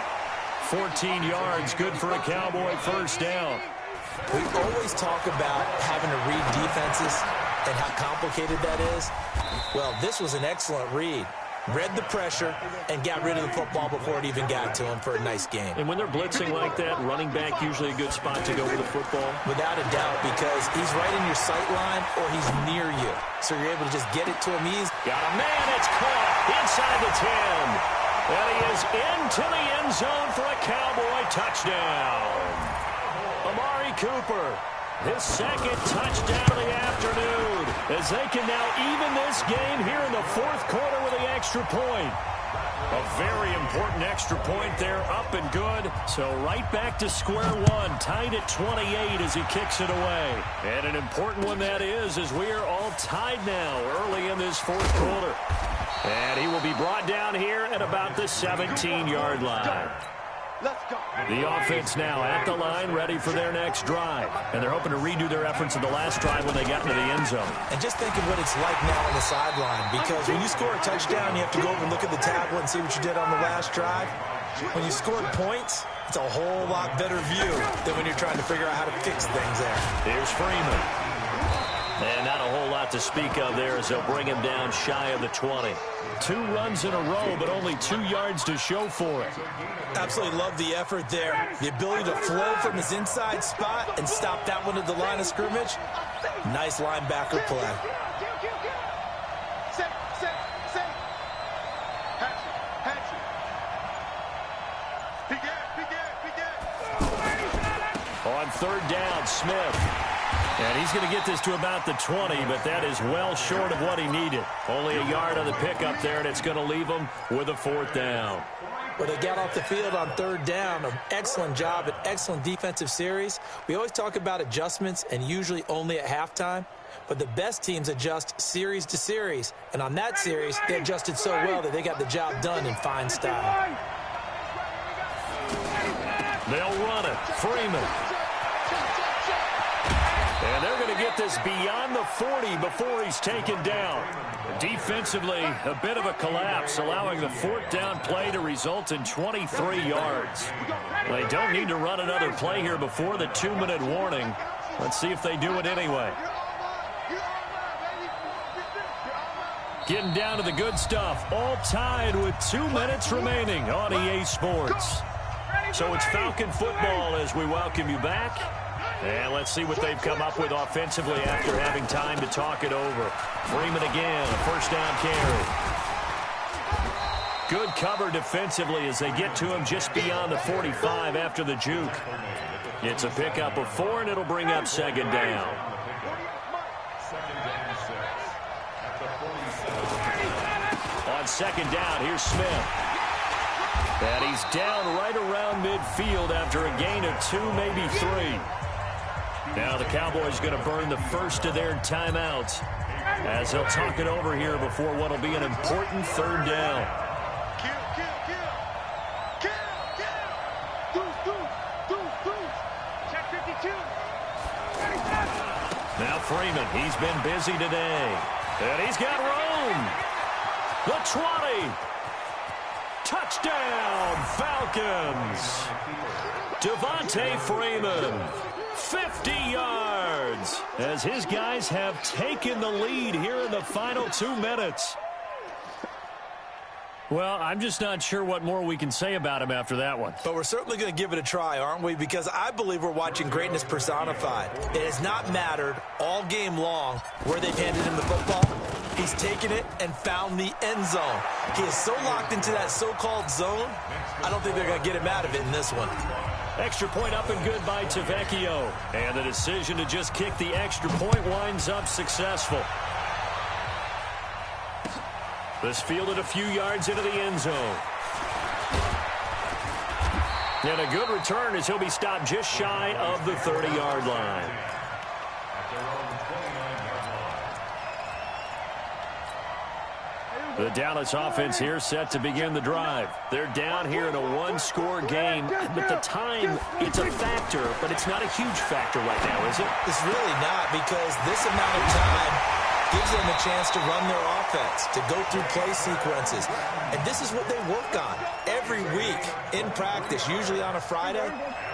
14 yards. Good for a Cowboy first down. We always talk about having to read defenses and how complicated that is. Well, this was an excellent read. Read the pressure and got rid of the football before it even got to him for a nice game. And when they're blitzing like that, running back usually a good spot to go with the football? Without a doubt, because he's right in your sight line or he's near you. So you're able to just get it to him. He's got a man. It's caught inside the 10. And he is into the end zone for a Cowboy touchdown. Amari Cooper, his second touchdown of the afternoon, as they can now even this game here in the fourth quarter with the extra point. A very important extra point there, up and good. So right back to square one, tied at 28 as he kicks it away. And an important one that is, as we are all tied now early in this fourth quarter. And he will be brought down here at about the 17-yard line. The offense now at the line, ready for their next drive. And they're hoping to redo their efforts in the last drive when they got into the end zone. And just think of what it's like now on the sideline, because when you score a touchdown, you have to go over and look at the tablet and see what you did on the last drive. When you scored points, it's a whole lot better view than when you're trying to figure out how to fix things there. Here's Freeman. And not a whole lot to speak of there as they'll bring him down shy of the 20. 2 runs in a row, but only 2 yards to show for it. Absolutely love the effort there. The ability to flow from his inside spot and stop that one at the line of scrimmage. Nice linebacker play. On third down, Smith. And he's going to get this to about the 20, but that is well short of what he needed. Only a yard on the pickup there, and it's going to leave him with a fourth down. Well, they got off the field on third down. An excellent job, an excellent defensive series. We always talk about adjustments, and usually only at halftime. But the best teams adjust series to series. And on that series, they adjusted so well that they got the job done in fine style. They'll run it. Freeman. And they're going to get this beyond the 40 before he's taken down. Defensively, a bit of a collapse, allowing the fourth down play to result in 23 yards. They don't need to run another play here before the 2-minute warning. Let's see if they do it anyway. Getting down to the good stuff, all tied with 2 minutes remaining on EA Sports. So it's Falcon football as we welcome you back. And let's see what they've come up with offensively after having time to talk it over. Freeman again, a first down carry. Good cover defensively as they get to him just beyond the 45 after the juke. It's a pickup of 4, and it'll bring up second down. On second down, here's Smith. And he's down right around midfield after a gain of 2, maybe 3. Now the Cowboys going to burn the first of their timeouts as they'll talk it over here before what will be an important third down. Now Freeman, he's been busy today. And he's got room. The 20. Touchdown, Falcons. Devontae Freeman. 50 yards as his guys have taken the lead here in the final 2 minutes. Well, I'm just not sure what more we can say about him after that one. But we're certainly going to give it a try, aren't we? Because I believe we're watching greatness personified. It has not mattered all game long where they've handed him the football. He's taken it and found the end zone. He is so locked into that so-called zone, I don't think they're going to get him out of it in this one. Extra point up and good by Tavecchio. And the decision to just kick the extra point winds up successful. This fielded a few yards into the end zone. And a good return as he'll be stopped just shy of the 30-yard line. The Dallas offense here set to begin the drive. They're down here in a one-score game, but the time, it's a factor, but it's not a huge factor right now, is it? It's really not, because this amount of time gives them a chance to run their offense, to go through play sequences. And this is what they work on every week in practice, usually on a Friday.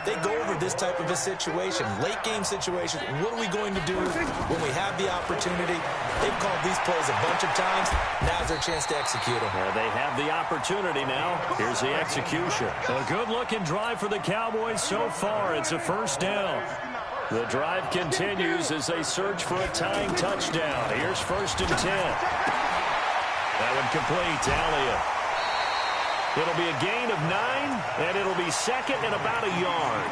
They go over this type of a situation, late-game situation. What are we going to do when we have the opportunity? They've called these plays a bunch of times. Now's their chance to execute them. They have the opportunity now. Here's the execution. A good-looking drive for the Cowboys so far. It's a first down. The drive continues as they search for a tying touchdown. Here's 1st and 10. That one complete to Elliott. It'll be a gain of 9, and it'll be second and about a yard.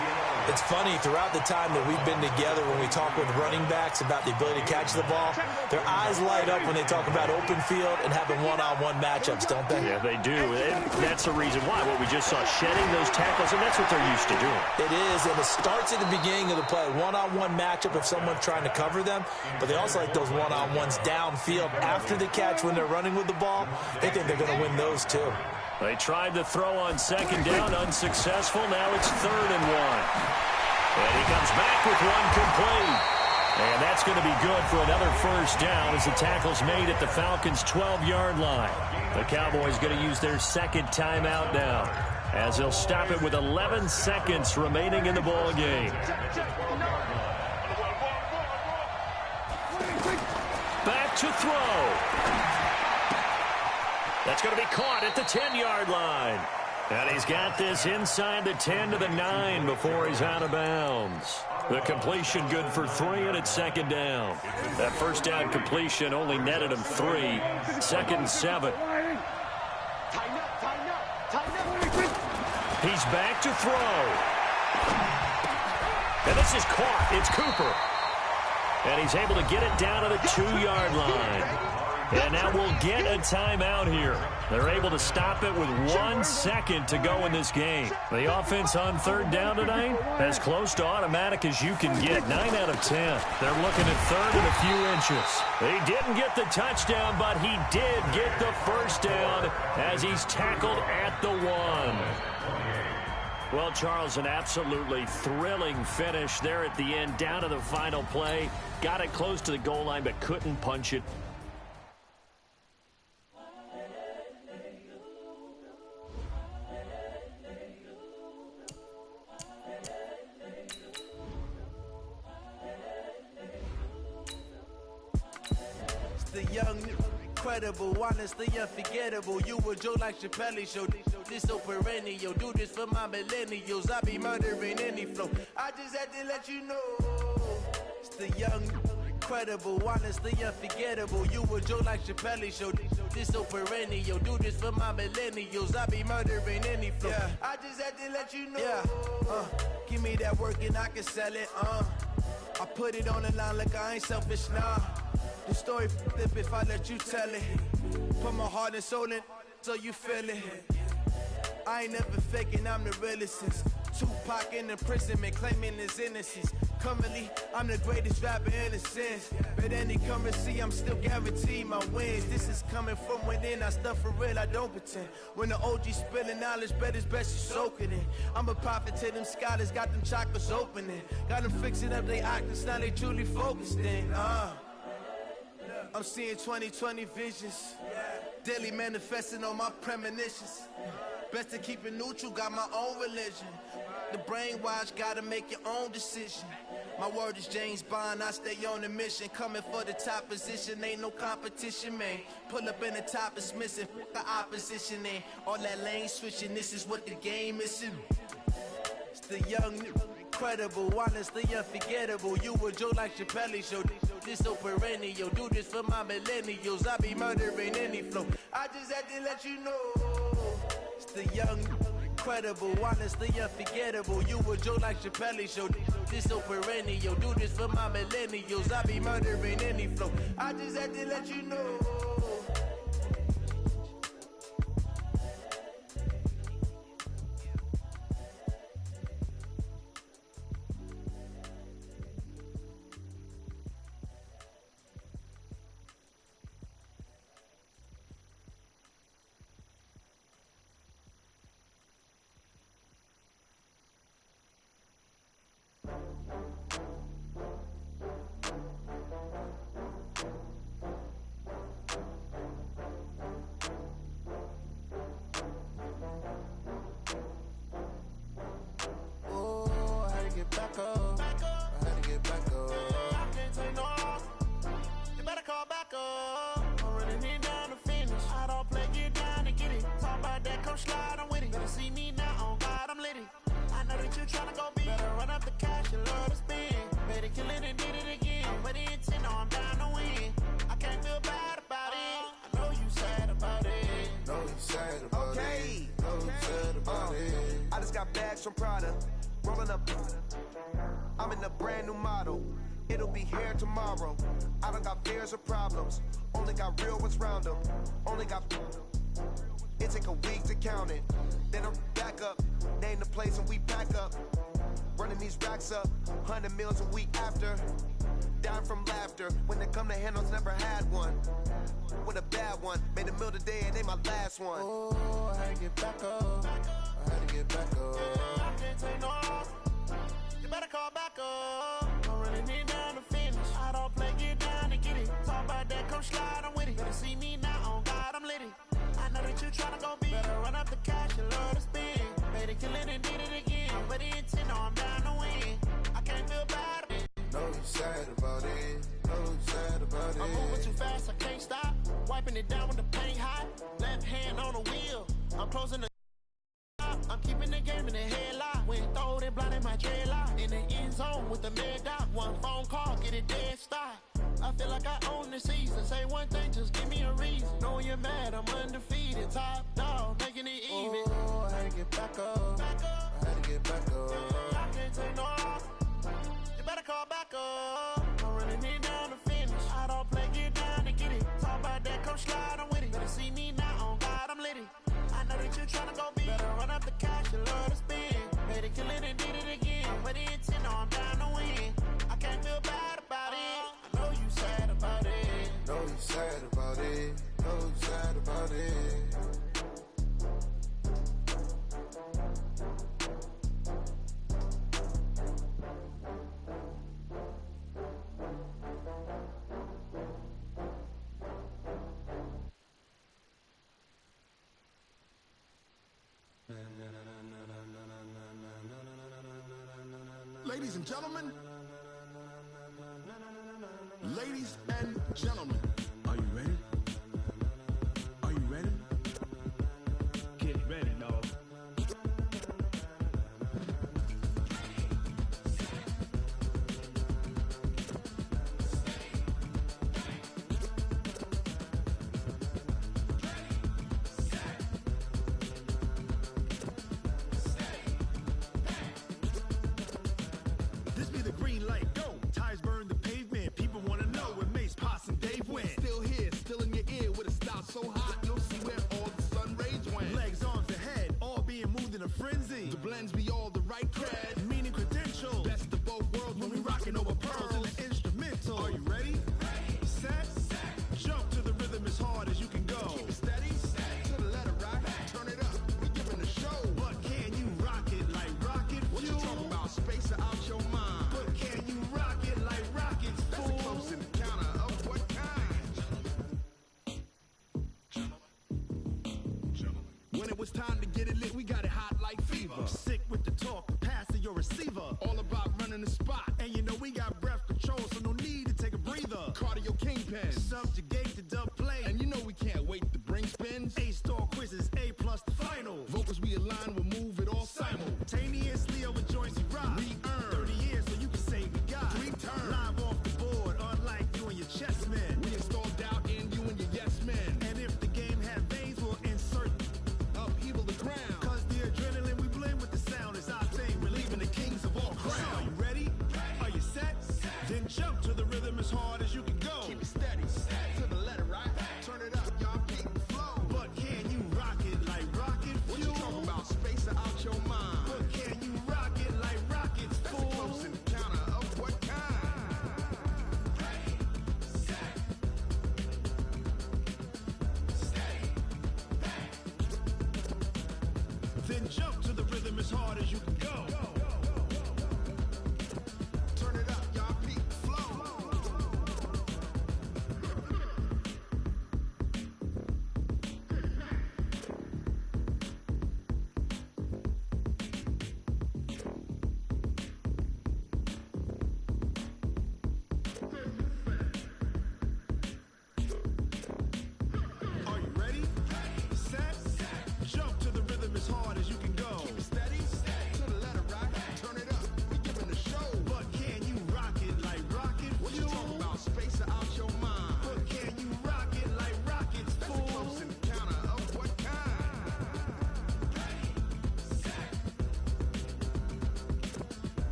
It's funny, throughout the time that we've been together, when we talk with running backs about the ability to catch the ball, their eyes light up when they talk about open field and having one-on-one matchups, don't they? Yeah, they do. And that's the reason why. What we just saw, shedding those tackles, and that's what they're used to doing. It is, and it starts at the beginning of the play. One-on-one matchup if someone's trying to cover them, but they also like those one-on-ones downfield after the catch when they're running with the ball. They think they're going to win those too. They tried to throw on 2nd down, unsuccessful. Now it's 3rd and 1. And he comes back with one complete. And that's going to be good for another first down as the tackle's made at the Falcons' 12-yard line. The Cowboys going to use their 2nd timeout now, as they'll stop it with 11 seconds remaining in the ball game. Back to throw. That's going to be caught at the 10-yard line. And he's got this inside the 10 to the 9 before he's out of bounds. The completion good for 3, and it's 2nd down. That first down completion only netted him 3. 2nd and 7. He's back to throw. And this is caught. It's Cooper. And he's able to get it down to the 2-yard line. And now we'll get a timeout here. They're able to stop it with 1 second to go in this game. The offense on 3rd down tonight, as close to automatic as you can get. 9 out of 10. They're looking at 3rd and a few inches. He didn't get the touchdown, but he did get the first down as he's tackled at the 1. Well, Charles, an absolutely thrilling finish there at the end, down to the final play. Got it close to the goal line, but couldn't punch it. The young, incredible, honestly unforgettable. You a Joe like Chappelle show. This so perennial. Do this for my millennials. I be murdering any flow. I just had to let you know. It's the young, incredible, honestly unforgettable. You a Joe like Chappelle show. This so perennial. Do this for my millennials. I be murdering any flow. Yeah. I just had to let you know. Yeah. Give me that work and I can sell it. I put it on the line like I ain't selfish, nah. The story flip if I let you tell it. Put my heart and soul in so you feel it. I ain't never faking, I'm the realest since Tupac in imprisonment, claiming his innocence. Currently, I'm the greatest rapper in a sense. But any currency, I'm still guaranteed my wins. This is coming from within, I stuff for real, I don't pretend. When the OG spilling knowledge, bet it's best you soak it in. I'm a prophet to them scholars, got them chakras opening. Got them fixing up they octaves, now they truly focused in. I'm seeing 2020 visions. Daily manifesting on my premonitions. Best to keep it neutral, got my own religion. The brainwash, gotta make your own decision. My word is James Bond, I stay on the mission. Coming for the top position, ain't no competition, man. Pull up in the top, it's missing, the opposition ain't. All that lane switching, this is what the game is. It's the young, incredible, honestly unforgettable. You a Joe like Chappelle show. This so perennial. Do this for my millennials. I be murdering any flow. I just had to let you know. It's the young, incredible, honestly unforgettable. You a Joe like Chappelle show. This so perennial. Do this for my millennials. I be murdering any flow. I just had to let you know. get back up. I had to get back up. I can't take no loss. You better call back up. I'm running it down to finish. I don't play, get down and get it. Talk about that, come slide, I'm with it. Better see me now, on God, I'm lit it. I know that you tryna go big. Better run up the cash, you love to spend. Better kill it and did it again. But the intent, no, I'm down to win. I can't feel bad about it. I know you sad about it. Know you sad about it. Know you sad about it. I just got bags from Prada. Rolling up. I'm in a brand new model. It'll be here tomorrow. I don't got fears or problems. Only got real ones round them. Only got. It take a week to count it. Then I'm back up. Name the place and we pack up. Running these racks up. 100 meals a week after. Dying from laughter. When it come to handles, never had one. With a bad one. Made a meal today and they my last one. Oh, I had to get back up. I had to get back up. I can't take no loss. You better call back up. I'm running it down to finish. I don't play, get down and get it. Talk about that, come slide, I'm with it. Better see me now, on God, I'm lit it. I know that you tryna go big. Better run up the cash, you love to spend. Better kill it and did it again. But the intent, no, I'm down to win. I can't feel bad about it. Know you sad about it. Know you sad about it. I'm moving too fast, I can't stop. Wiping it down with the paint hot. Left hand on the wheel. I'm closing the. I'm keeping the game in the headlock. When throwed and blinded my dreadlock. In the end zone with the mad dot. One phone call, get it dead stop. I feel like I own the season. Say one thing, just give me a reason. Knowing you're mad, I'm undefeated. Top dog, making it even. Oh, I had to get back up. I had to get back up. I can't take no loss. You better call back up. I'm running it down to finish. I don't play, get down and get it. Talk about that, come slide, I'm with it. Better see me now, on God, I'm lit it. I know that you tryna go big. Better run up the cash, you love to spend. Better kill it and did it again. But the intent, no, I'm down to win. I can't feel bad about it. I know you sad about it. Know you sad about it. Know you sad about it. Ladies and gentlemen, ladies and gentlemen, are you ready? Are you ready? Get ready, dog. This be the green light, go. Tires burn the pavement. People wanna know where Mace, Pops, and Dave went. Still here, still in your ear with a style so hot, you'll see where all the sun rays went. Legs, arms, and head, all being moved in a frenzy. The blends be all the right cred, meaning credentials. Best of both worlds when we rockin' over pearls in the instrumental. Are you ready? Set, jump to the rhythm as hard as you can go. Keep it steady, to the letter right. Turn it up, we giving the show. But can you rock it like rocket fuel? What you talking about? Space out your mind. But can you rock it like rockets, fool? That's a close encounter of what kind? When it was time to get it lit, we got it hot like fever. Sick with the talk, pass to your receiver. All about running the spot. And you know we got breath control, so no need to take a breather. Cardio kingpin, subjugate the dub play. And you know we can't wait to bring spins. A-star quizzes, A+ the final. Vocals we align, we'll move it all simultaneously over joints we rock. We earn 30 years, so you can say we got 3 turns. Live off the board, unlike you and your chess men. We install doubt in you and your yes men. And if the game had veins, we'll insert upheaval the ground. Cause the adrenaline we blend with the sound is our thing, relieving the kings of all crowns. So are you ready? Are you set? Then jump to the rhythm as hard as you can go. Keep it steady, to the letter right. Turn it up, y'all keep the flow. But can you rock it like rocket fuel? What you talking about? Space out your mind. But can you rock it like rockets, fool? That's a close encounter of what kind? Then jump to the rhythm as hard as you can go. Turn it up, y'all keep the flow.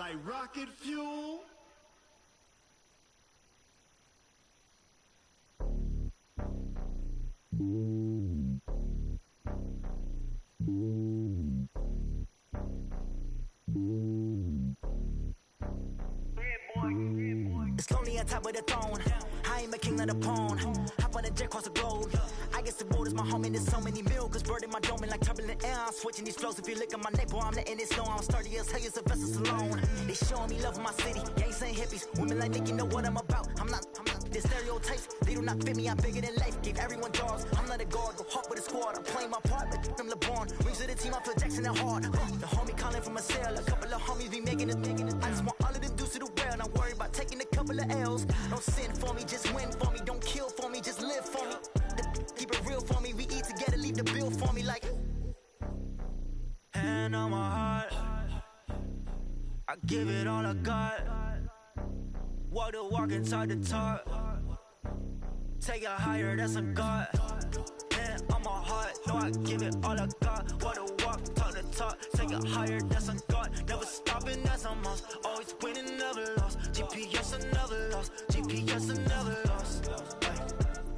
like rocket fuel. It's lonely on top of the throne. I ain't a king of the pawn. Hop on a jet across the globe. I guess the world is my home and there's so many milkers bird in my dome and like turbulent air. I'm switching these flows. If you look at my neck, boy, I'm letting it slow. I'm sturdy as hell, a vessel alone. They showing me love in my city. Gangs ain't hippies. Women like Nick, you know what I'm about. I'm not the stereotypes. They do not fit me. I'm bigger than life. Give everyone jobs. I'm not a guard. Go hard with a squad. I'm playing my part, but I'm LeBron. Rings to the team. I feel Jackson and hard. The homie calling from a cell. A couple of homies be making it. I just want all of them dudes to do well. Not worry about taking a couple of L's. Don't sin for me, just win for me. Don't kill for me, just live for me. Keep it real for me. We eat together, leave the bill for me like. Hand on my heart, I give it all I got. Walk the walk inside the talk. Take it higher, that's a God. Hand on my heart, no, I give it all I got. Walk the walk, talk the talk. Take it higher, that's a God. Never stopping, that's a must. Always winning, never lost. GPS, I never lost. GPS, I never lost.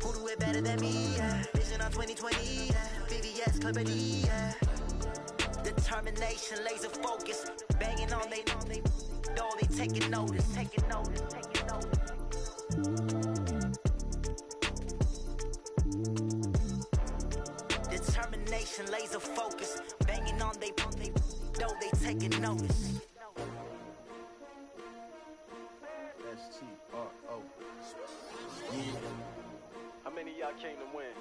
Who do it better than me? Yeah. Vision on 2020, yeah. VVS, Clippity, yeah. Determination, laser focus. Banging on they know they taking notice. Taking notice, taking notice. Determination, laser focus. Banging on they know they taking notice. S-T-R-O. Yeah. How many of y'all came to win?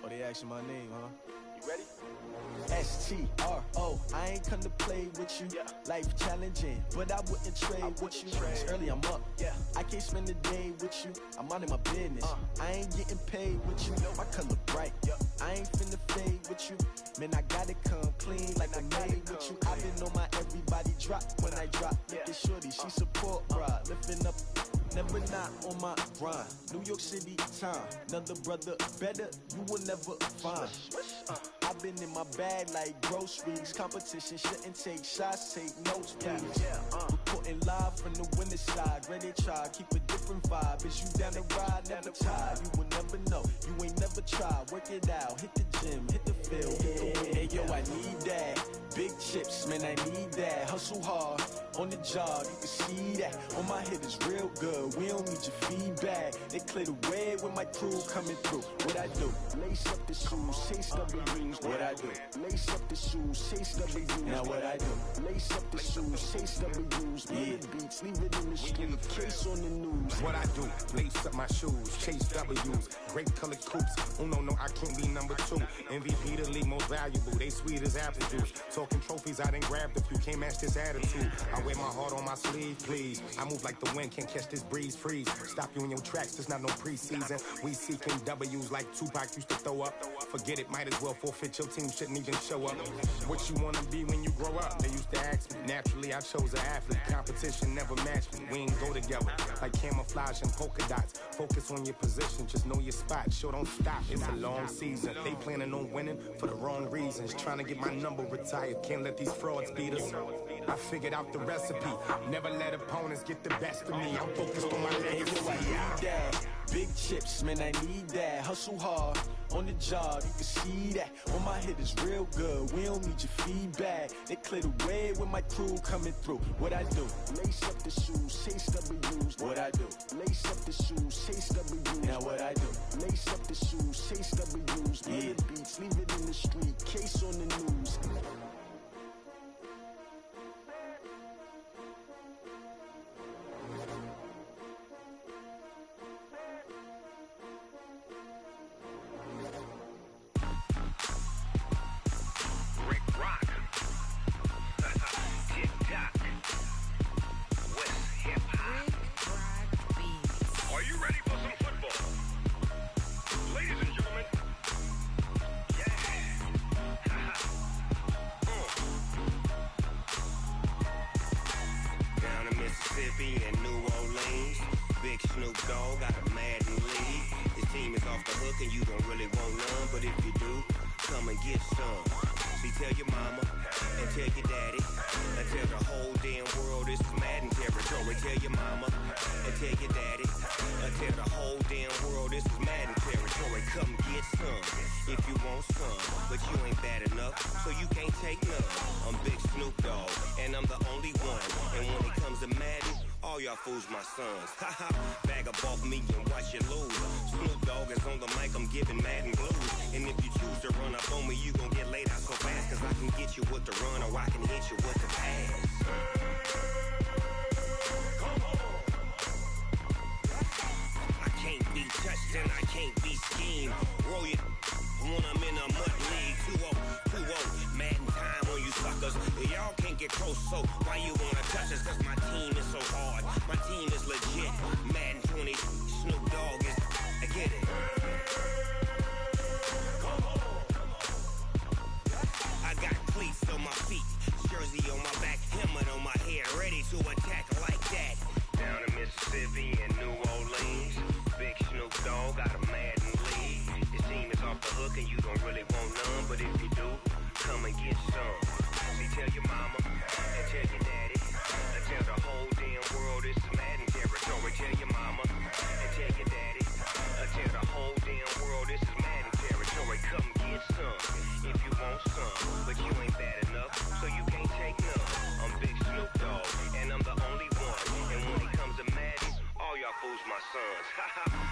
Oh, they asking my name, huh? You ready? S-T-R-O. I ain't come to play with you. Yeah. Life challenging, but I wouldn't trade with you. It's early, I'm up. Yeah. I can't spend the day with you. I'm out of my business. I ain't getting paid with you. My color bright. I ain't finna fade with you. Man, I gotta come clean like I made with you. I've been on my everybody drop when I drop. Look at shorty, she support ride. Lifting up, never not on my grind. New York City time, another brother better, you will never find. I've been in my bag like groceries. Competition shouldn't take shots, take notes, please. Reporting live from the winner side. Ready to try, keep a different vibe. Is you down the ride, never tired. You will never know, you ain't never tried. Work it out, hit the gym, hit the field. Hey yo, I need that. Big chips, man, I need that. Hustle hard, on the job, you can see that. On my head is real good, we don't need your feedback. They clear the way with my crew coming through. What I do? Lace up the shoes, chase W's. What I do? Lace up the shoes, chase W's. Now what I do? Lace up the shoes, chase W's. Yeah. Beats, leave it in the street, case on the news. What I do? Lace up my shoes, chase W's. Grape colored coops. Oh no, I can't be number 2. MVP the league most valuable. They sweet as apple juice. Talking trophies, I didn't grab the few. Can't match this attitude. I wear my heart on my sleeve, please. I move like the wind, can't catch this breeze, freeze. Stop you in your tracks, there's not no preseason. We seeking W's like Tupac used to throw up. Forget it, might as well forfeit. Your team shouldn't even show up. What you wanna be when you grow up? They used to ask me. Naturally, I chose an athlete. Competition never matched me. We ain't go together like camouflage and polka dots. Focus on your position, just know your spot. Sure, don't stop. It's a long season. They planning on winning for the wrong reasons. Trying to get my number retired. Can't let these frauds beat us. I figured out the recipe. Never let opponents get the best of me. I'm focused on my legacy. I need that. Big chips, man, I need that. Hustle hard, on the job, you can see that. On my head is real good, we don't need your feedback. They clear the way with my crew coming through. What I do? Lace up the shoes, chase W's. What I do? Lace up the shoes, chase W's. Now what I do? Lace up the shoes, chase W's. Yeah. Beats, leave it in the street, case on the news. tell your mama and tell your daddy and tell the whole damn world this is Madden territory. Tell your mama and tell your daddy and tell the whole damn world this is Madden territory. Come get some if you want some, but you ain't bad enough, so you can't take none. I'm Big Snoop Dogg, and I'm the only one. And when it comes to Madden, all y'all fools my sons. Haha, bag up off me and watch you lose. Snoop Dogg is on the mic, I'm giving Madden blues. And if you choose to run up on me, you gon' get laid out so fast, cause I can get you with the run or I can hit you with the pass. I can't be touched and I can't be schemed. Roll you when I'm in a mud league. 2-0, Madden time on you suckers. Y'all can't get close, so why you wanna touch us? Cause my team is so hard, my team is legit. Madden 20, Snoop Dogg is, I get it. I got cleats on my feet, jersey on my back, helmet on my head, ready to attack like that. Down in Mississippi and New Orleans, Big Snoop Dogg got a Madden league. Your team is off the hook and you don't really want none, but if you do, come and get some. See, tell your mama and tell your daddy and tell the whole damn world this is Madden territory. Tell your mama and tell your daddy and tell the whole damn world this is Madden territory. Come get some if you want some, but you ain't bad enough, so you can't take none. I'm Big Snoop Dogg, and I'm the only one. And when it comes to Madden, all y'all fools my sons.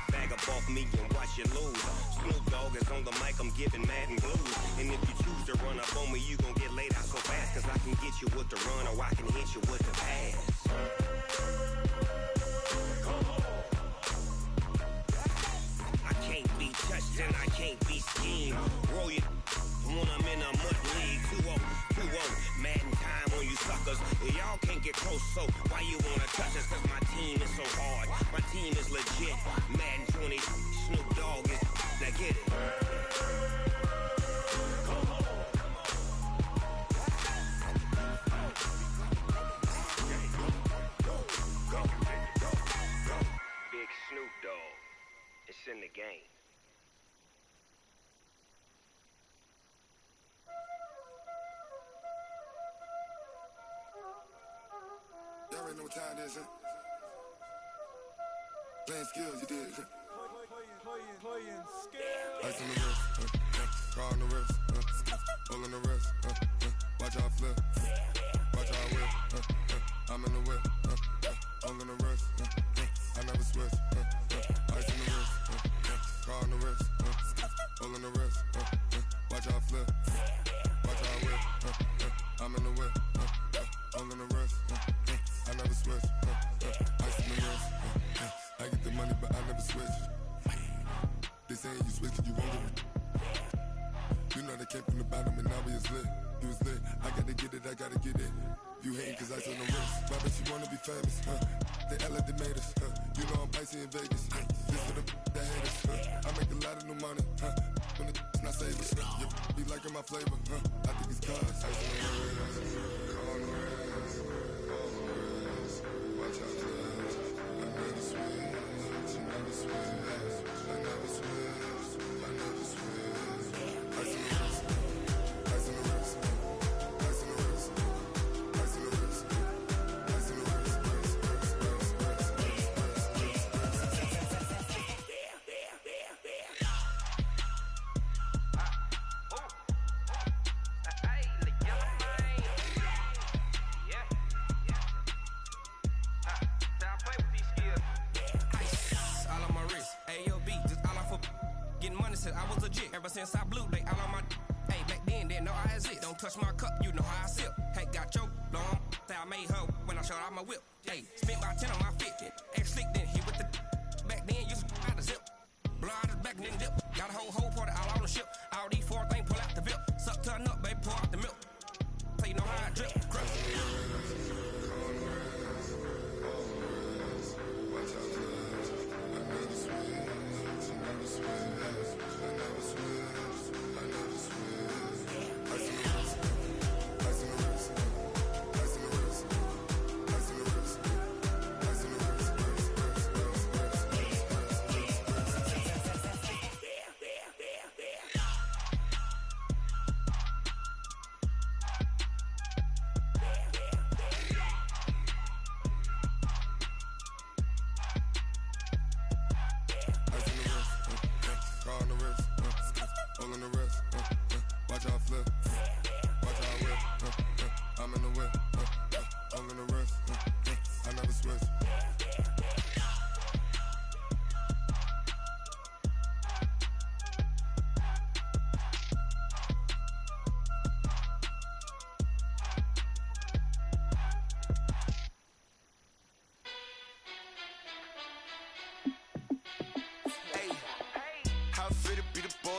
Bag up off me and watch you lose. Snoop Dogg is on the mic, I'm giving Madden blues. And if you choose to run up on me, you gon' get laid out so fast, cause I can get you with the run or I can hit you with the pass. I can't be touched and I can't be schemed. Roll you when I'm in a mud league. 2-0, Madden time on you suckers. Y'all can't get close, so why you wanna touch us? Cause my team is so hard, my team is legit. Madden 20, Snoop Dogg is, now get it. Big Snoop Dogg, it's in the game. Y'all already know what time it is, huh? Playing skills, you did. Playing skills. Ice on the wrist, car on the wrist, hole on the wrist, watch out flip, watch out whip, I'm in the whip, hole on the wrist, I never switch, ice on the wrist, car on the wrist, hole on the wrist, watch out flip, watch out whip, I'm in the whip, hole on the wrist, I never switch, ice on the wrist, I get the money but I never switch. They saying you switch and you won't get it. You know they came from the bottom and now we is lit. You was lit, I gotta get it, I gotta get it. You hating cause ice on the wrist. Why bet you wanna be famous, They act like they made us, You know I'm icy in Vegas, This for the that hate us, I make a lot of new money, When it's not savers, You be liking my flavor, I think it's cause ice on the wrist, on the wrist, watch out for this. I never switch, I never switch, I never switch, I never switch. Ice on the wrist, ice on the wrist, ice on the wrist, ice on the wrist, ice on the wrist, I was legit ever since I blew they all on my hey back then didn't know I exist. Don't touch my cup, you know how I sip. Hey, got your long say I made her when I showed out my whip. Hey, spent about 10 on my fit. Ex slick then he with the back then used to out the zip. Blow out his back and then dip. Got a whole party all on the ship. All these four things pull out the VIP. Suck turn up, baby, pour out the milk. So you know how I drip. Crush.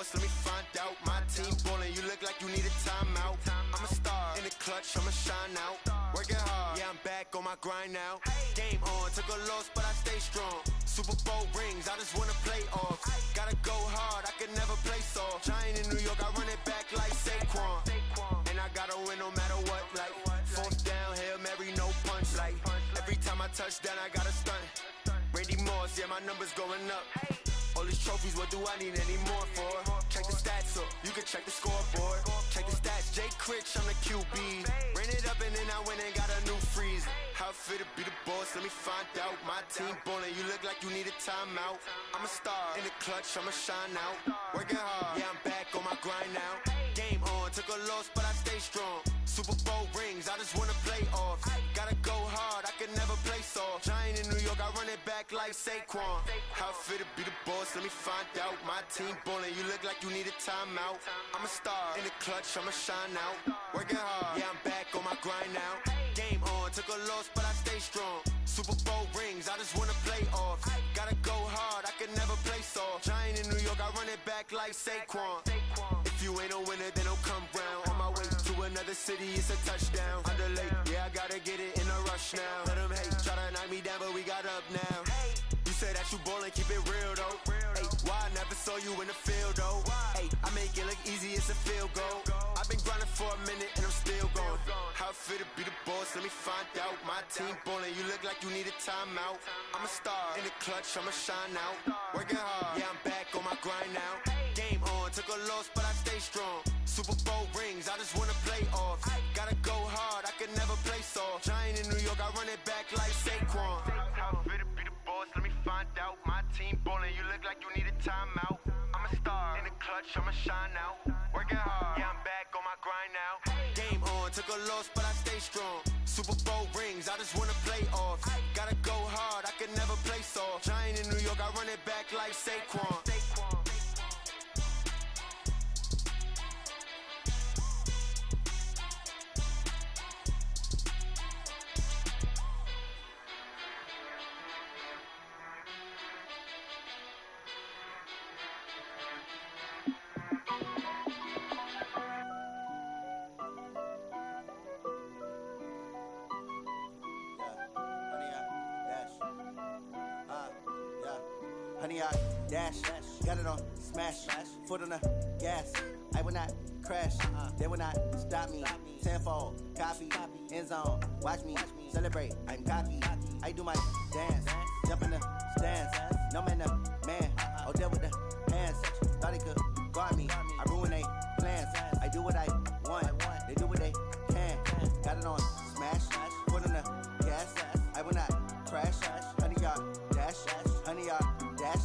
boss, let me find out. My team ballin', you look like you need a timeout. I'm a star in the clutch, I'ma shine out. Working hard, yeah, I'm back on my grind now. Game on, took a loss, but I stay strong. Super Bowl rings, I just wanna play off. Gotta go hard, I can never play soft. Giant in New York, I run it back like Saquon. And I gotta win no matter what, like fourth down, Hail Mary, no punch. Like every time I touch down, I gotta stunt. Randy Moss, yeah, my numbers going up. All these trophies, what do I need any more for? Check the stats up, you can check the scoreboard. Check the stats, Jake Critch, I'm the QB. Ran it up and then I went and got a new freeze. How fit to be the boss, let me find out. My team ballin', you look like you need a timeout. I'm a star in the clutch, I'ma shine out. Working hard, yeah, I'm back on my grind now. Game on, took a loss, but I stay strong. Super Bowl rings, I just wanna play off. Gotta go hard, I can never play soft. Giant in New York, I run it back like Saquon. How fit to be the boss, let me find out. My team ballin', you look like you need a timeout. I'm a star in the clutch, I'ma shine out. Working hard, yeah, I'm back on my grind now. Game on, took a loss, but I stay strong. Super Bowl rings, I just wanna play off. Gotta go hard, I can never play soft. Giant in New York, I run it back like Saquon. If you ain't a winner, then don't come round. On my way to another city, it's a touchdown. Underlay, yeah, I gotta get it in a rush now. Let them hate, try to knock me down, but we got up now. You say that you ballin', keep it real though. Hey, why I never saw you in the field though? Hey, I make it look easy, it's a field goal. I've been grinding for a minute and I'm still going. How fit to be the boss, let me find out. My team ballin', you look like you need a timeout. I'm a star in the clutch, I'ma shine out. Working hard, yeah, I'm back on my grind now. Game on, took a loss, but I stay strong. Super Bowl rings, I just wanna play off. Gotta go hard, I can never play soft. Giant in New York, I run it back like Saquon. How fit to be the boss, let me find out. My team ballin', you look like you need a timeout. I'm a star in the clutch, I'ma shine out. Working hard, yeah, I'm back on my grind now. Game on, took a loss, but I stay strong. Super Bowl rings, I just wanna play off. Gotta go hard, I can never play soft. Giant in New York, I run it back like Saquon. Honey, I dash, got it on smash, foot on the gas. I will not crash, they will not stop me. Tenfold, copy, end zone, watch me celebrate. I'm cocky, I do my dance, jump in the stands. No man, the man, oh, deal with the hands. Thought he could guard me, I ruin they plans. I do what I want, they do what they can. Got it on smash, foot on the gas. I will not crash, honey, y'all dash, honey, y'all dash,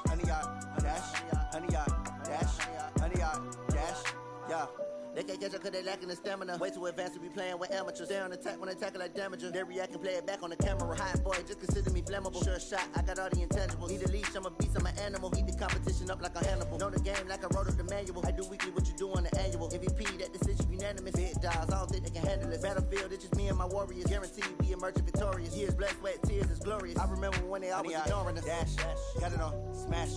honey, y'all dash, honey, y'all dash, honey, y'all dash, yeah. They can't catch up cause they lacking the stamina. Way too advanced to be playing with amateurs. Stay on attack when they tackle like damager. They react and play it back on the camera. Hot boy, just consider me flammable. Sure shot, I got all the intangibles. Need a leash, I'm a beast, I'm an animal. Heat the competition up like a Hannibal. Know the game like I wrote up the manual. I do weekly what you do on the annual. MVP, that decision unanimous. Big dials, I don't think they can handle it. Battlefield, it's just me and my warriors. Guaranteed be emerging victorious. Years, blood, sweat, tears, it's glorious. I remember when they always ignoring us. Dash, got it on smash,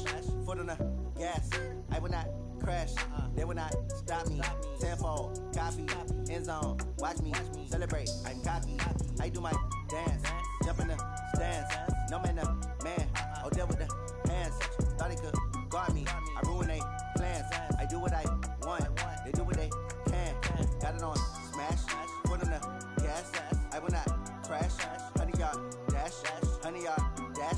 foot on the gas. I will not crash, they will not stop me. Tenfold, copy, end zone, watch me celebrate. I'm cocky, I do my dance, jump in the stands. No man, the man, oh, deal with the hands. Thought he could guard me, I ruin they plans. I do what I want, they do what they can. Got it on smash, foot on the gas. I will not crash, honey, y'all dash, honey, y'all dash,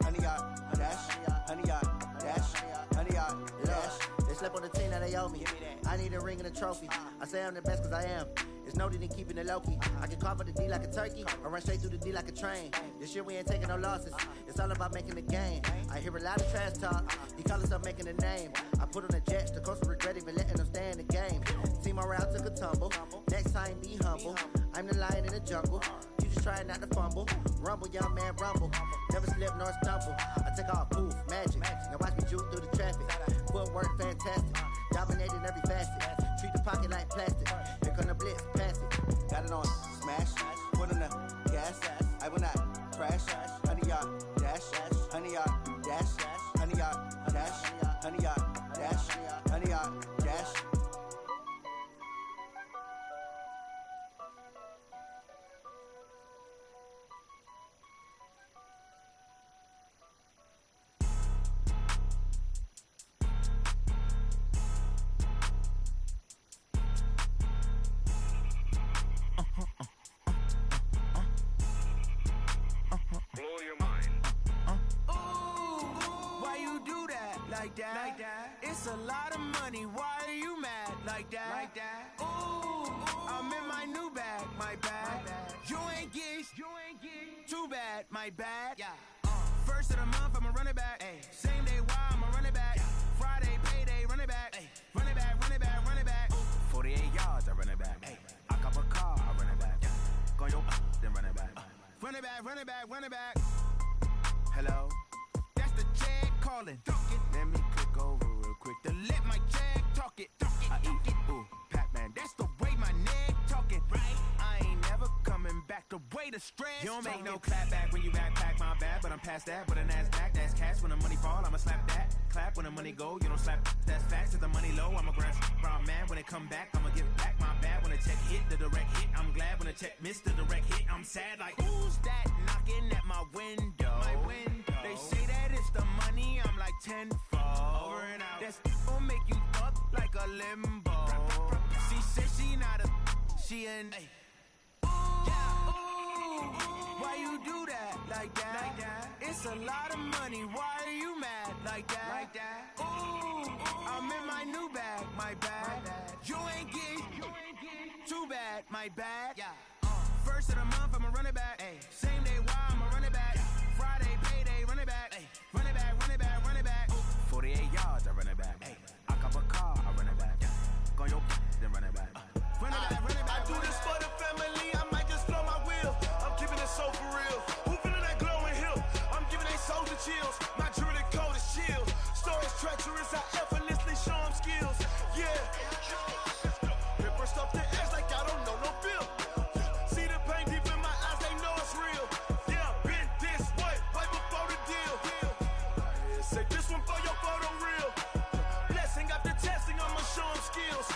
honey, y'all dash, honey, y'all dash, honey, y'all dash. They slept on the team that they owe me. I need a ring and a trophy. I say I'm the best cause I am. It's no need in keeping it low-key. I can carve up the D like a turkey or run straight through the D like a train. This year we ain't taking no losses. It's all about making the game. I hear a lot of trash talk. He call us up making a name. I put on the jets. The coach will regret even letting them stay in the game. Team morale took a tumble. Next time be humble. I'm the lion in the jungle. You just trying not to fumble. Rumble, young man, rumble. Never slip nor stumble. I take off poof, magic. Now watch me juke through the traffic. Footwork fantastic. Dominating every facet. Treat the pocket like plastic. Here come the blitz, pass it. Got it on smash, foot on the gas. I will not crash. Honey, y'all dash, honey, y'all dash, honey, y'all dash, honey, y'all dash, like that. It's a lot of money, why are you mad like that? Ooh, I'm in my new bag, my bad. You ain't get too bad, my bad. First of the month, I'ma run it back. Same day, why I'ma run it back. Friday, payday, run it back. Run it back, run it back, run it back. 48 yards, I run it back. I cop a car, I run it back. Go yo, then run it back. Run it back, run it back, run it back. Hello? That's the jag calling. Let me click over real quick to let my jag talk it. I eat it, ooh, Pac-Man. That's the way my neck talking. Right? I ain't never coming back. The way the stress. You don't make no clap back when you backpack, my bad. But I'm past that with a NASDAQ. That's cash. When the money fall, I'ma slap that. Clap when the money go, you don't slap. That's facts. If the money low, I'ma grab brown man. When it come back, I'ma give back my bad. When the check hit, the direct hit. I'm glad when the check missed the direct hit. I'm sad like, who's that knocking at my window? My window. They say that it's the money, I'm like tenfold. Over and out. That's gon' make you up like a limbo. She said she not a, she an. Why you do that like that? It's a lot of money, why are you mad like that? Ooh, I'm in my new bag, my bad. You ain't get too bad, my bad. First of the month, I'ma run it back. Same day, why I'ma run it back. Friday, payday, run it back. Run it back, run it back, run it back. 48 yards, I run it back. I cop a car, I run it back. Go yo, then run it back. Run it back, run it back. I do this for the family, I might just blow my wheel. I'm keeping it so for real. Who feeling that glowing hill? I'm giving they souls the chills. My jewelry cold is chill. Stories treacherous, I effortlessly show them skills. Yeah. Ripper stuff the edge like I don't know no feel. See the pain deep in my eyes, they know it's real. Yeah, been this way, right before the deal. Say this one for your photo real. Blessing after testing, I'ma show them skills.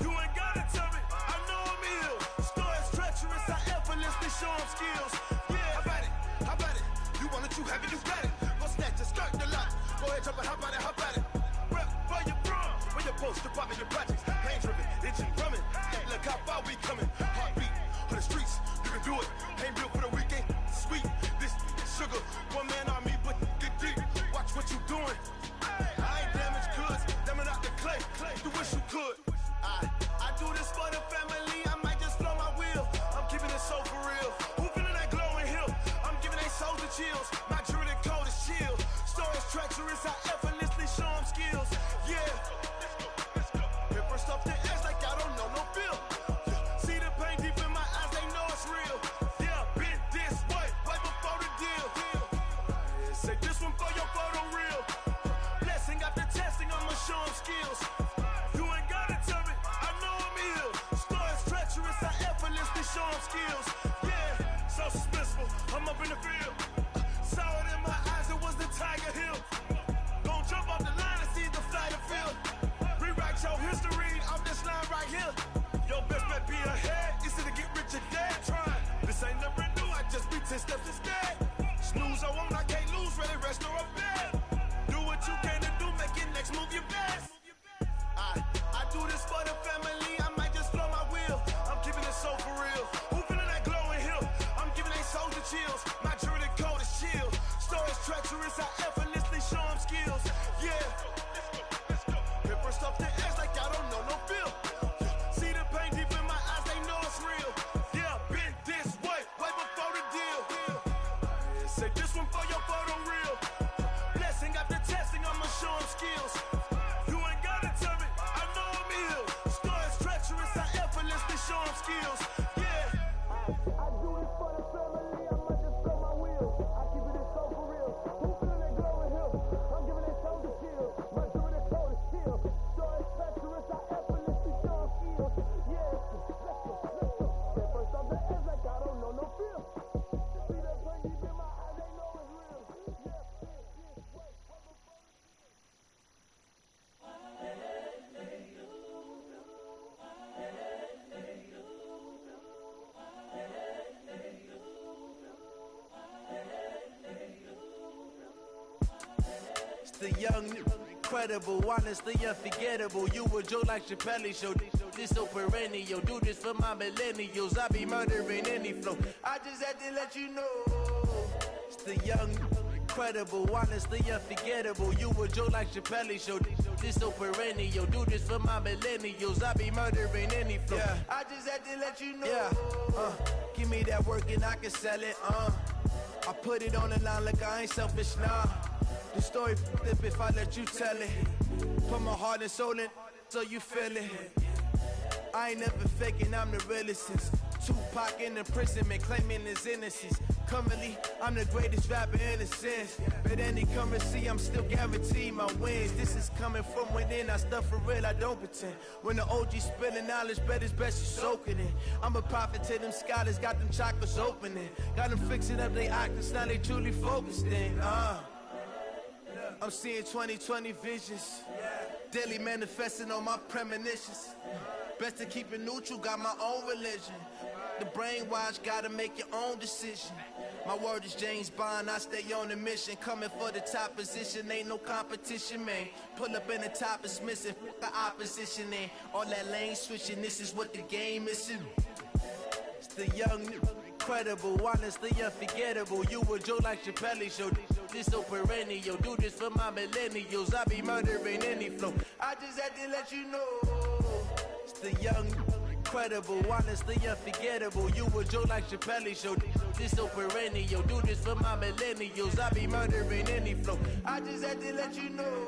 You ain't gotta tell me, I know I'm ill. Stories treacherous, I effortlessly show them skills. Yeah, how about it? You want it, you have it, you got it. Go snatch it, skirt the lot. Go ahead, jump it, how about it? Rep where you from, where you post to pop in your projects. Pain driven, itching, drumming. Hey, look how far we coming. Heartbeat on the streets, you can do it. Ain't built for the weekend, sweet. This sugar, one man on me, but get deep. Watch what you doing. I ain't damaged goods, damn out the clay. You wish you could. I do this for the family, I might just blow my wheel. I'm keeping it so for real. Who feeling that glowing hill? I'm giving they souls the chills. My jewelry cold is chill. Stories treacherous, I effortlessly show them skills. Yeah. Paper stuff the edge like I don't know no feel. See the pain deep in my eyes, they know it's real. Yeah, been this way, right before the deal. Say this one for your photo real. Blessing after testing, I'ma show them skills. You ain't gotta tell me, I know I'm ill. Stories treacherous, I effortlessly show them skills. Yeah, so suspenseful, I'm up in the field. Saw it in my eyes, it was the Tiger Hill. Gon' jump off the line and see the flight of field. Rewrite your history, I'm this line right here. Your best bet be ahead, easy to get rich or dead. Trying, this ain't never new, I just be 10 steps instead. Snooze I won't, I can't lose, ready, rest or a bed. Do what you can to do, make it next move your best. I do this for the family, I might just blow my wheel. I'm keeping it so for real. Who feeling that glowing hill? I'm giving they souls the chills. My jewelry cold is chill. Stories treacherous, I effortlessly show them skills. Yeah. Paper stuff the edge like I don't know no feel. See the pain deep in my eyes, they know it's real. Yeah, been this way, right before the deal. Say this one for your photo real. Blessing after testing, I'ma show them skills. You ain't gotta tell me, I know I'm ill. Stories treacherous, I effortlessly show them skills. Yeah. I do this for the family, I might just blow my wheel. I keep it so for real. Who feeling that glowing hill? I'm giving they souls the chill. My jewelry cold is chill. Stories treacherous, I effortlessly show them skills. Yeah, let's go. That first off the edge like I don't know no feel. See that pain deep in my eyes, they know it's real. Yeah, wait. It's the young, incredible, honestly unforgettable. You a Joe like Chappelle show. This so perennial. Do this for my millennials. I be murdering any flow. I just had to let you know. It's the young, Incredible, honestly unforgettable. You a joke like Chappelle show. This so perennial. Do this for my millennials. I be murdering any flow. Yeah. I just had to let you know. Yeah. Give me that work and I can sell it. I put it on the line like I ain't selfish, nah. The story flip if I let you tell it. Put my heart and soul in so you feel it. I ain't never faking, I'm the realest since Tupac in imprisonment, claiming his innocence. Currently, I'm the greatest rapper in a sense. But any currency, I'm still guaranteed my wins. This is coming from within, I stuff for real, I don't pretend. When the OG spilling knowledge, bet it's best you soak it in. I'm a prophet to them scholars, got them chakras opening. Got them fixing up they octaves, now they truly focused in. I'm seeing 2020 visions. Daily manifesting on my premonitions. Best to keep it neutral, got my own religion. The brainwash, gotta make your own decision. My word is James Bond, I stay on a mission. Coming for the top position, ain't no competition, man. Pull up in the top is missing, fuck the opposition, and all that lane switching, this is what the game is. It's the young, incredible, honestly unforgettable. You a joke like Chappelle show. This so perennial, do this for my millennials. I be murdering any flow. I just had to let you know. It's the young, incredible, honestly unforgettable. You a joke like Chappelle show. This so perennial, do this for my millennials. I be murdering any flow. I just had to let you know.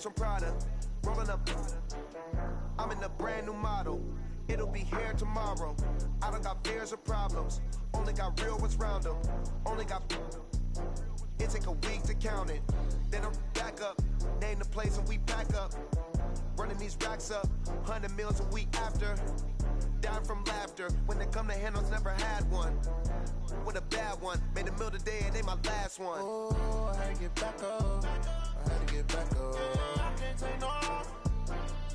From Prada, rolling up. I'm in a brand new model. It'll be here tomorrow. I don't got fears or problems. Only got real ones round them. Only got. It take a week to count it. Then I'm back up. Name the place and we pack up. Running these racks up. 100 meals a week after. Down from laughter. When they come to handles, never had one. With a bad one. Made a meal today and they my last one. Oh, I had to get back up. I had to get back up. I can't take no off.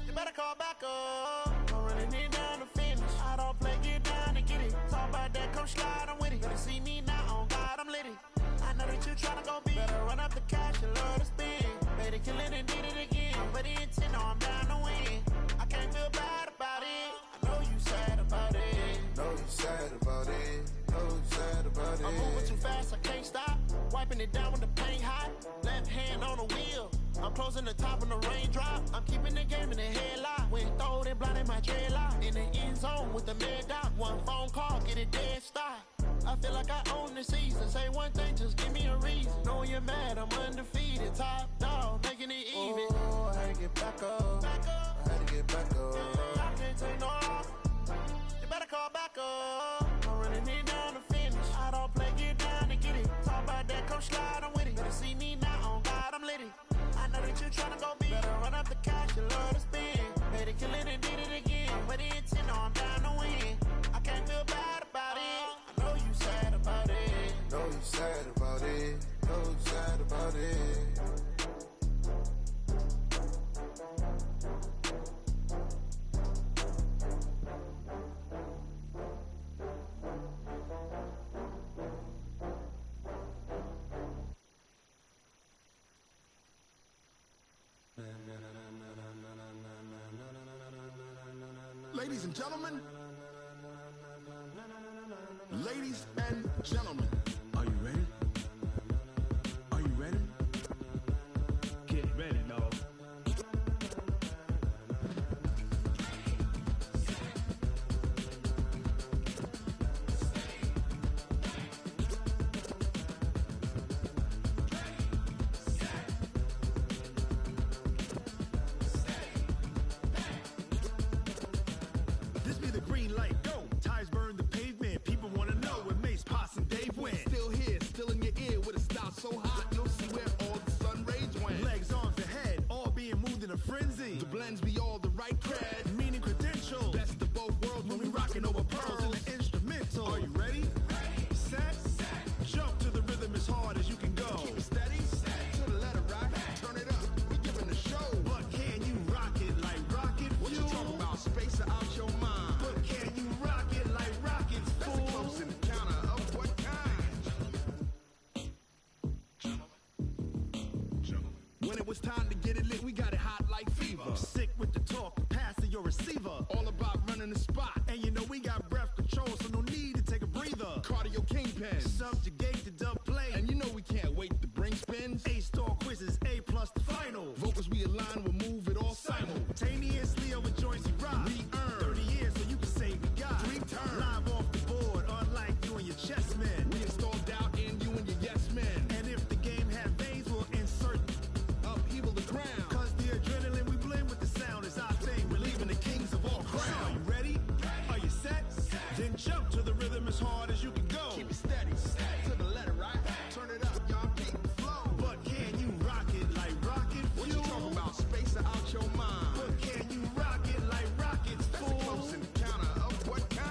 You better call back up. I'm running it down to finish. I don't play, get down and get it. Talk about that, come slide, I'm with it. Better see me now, on God, I'm lit it. I know that you tryna go big. Better run up the cash, you love to spin. Better kill it and did it again. But the intent, no, I'm down to win. I can't feel bad about it. I know you sad about it. Know you sad about it. Know you sad about it. I'm moving too fast, I can't stop. Wiping it down when the paint hot. Left hand on the wheel. I'm closing the top when the raindrop. I'm keeping the game in the headlock. When throwed and blinded my dreadlock. In the end zone with the mad dot. One phone call, get it dead stop. I feel like I own the season. Say one thing, just give me a reason. Knowing you're mad, I'm undefeated. Top dog, making it even. Oh, I had to get back up. I had to get back up. I can't take no off. You better call back up. I'm running it down to finish. I don't play, get down and get it. Talk about that, come slide, I'm with it. Better see me now, on God, I'm lit it. I know that you tryna go big. Better run up the cash, you love to spin. Better kill it and did it again. But the intent, no, I'm down to win. I can't feel bad about it. I know you sad about it. Know you sad about it. Know you sad about it. Ladies and gentlemen, ladies and gentlemen, are you ready? Are you ready? Get ready, dog. so hot, you'll see where all the sun rays went. Legs, arms, the head, all being moved in a frenzy. The blends be all the right cred, meaning credentials. Best of both worlds when we rockin' over pearls in the instrumental. Are you ready? Set. Jump to the rhythm as hard as you can go. Keep it steady. To the letter right. Turn it up. We giving the show. But can you rock it like rocket fuel? What you talking about? Space out your mind. But can you rock it like rockets, fool? That's a close encounter of what kind? When it was time to get it lit, we got it hot like fever. Sick with the talk, passing your receiver. All about running the spot. And you know we got breath control, so no need to take a breather. Cardio kingpin, subjugate the dub play. And you know we can't wait to bring spins. A-star quizzes, A+ the final. Vocals we align, we'll move it all simultaneously over joints we rock. We earn 30 years, so you can say we got 3 turns. Live off the board, unlike you and your chess men. We install doubt in you and your yes men. And if the game had veins, we'll insert upheaval the crown. Cause the adrenaline we blend with the sound is our thing. We're leaving the kings of all crowns. Are you ready? Are you set? Then jump to the rhythm as hard as you can go. Keep it steady. To the letter right. Turn it up, y'all beat the flow. But can you rock it like rocket fuel? What you talking about? Space out your mind. But can you rock it like rockets, fool? That's a close encounter of what kind?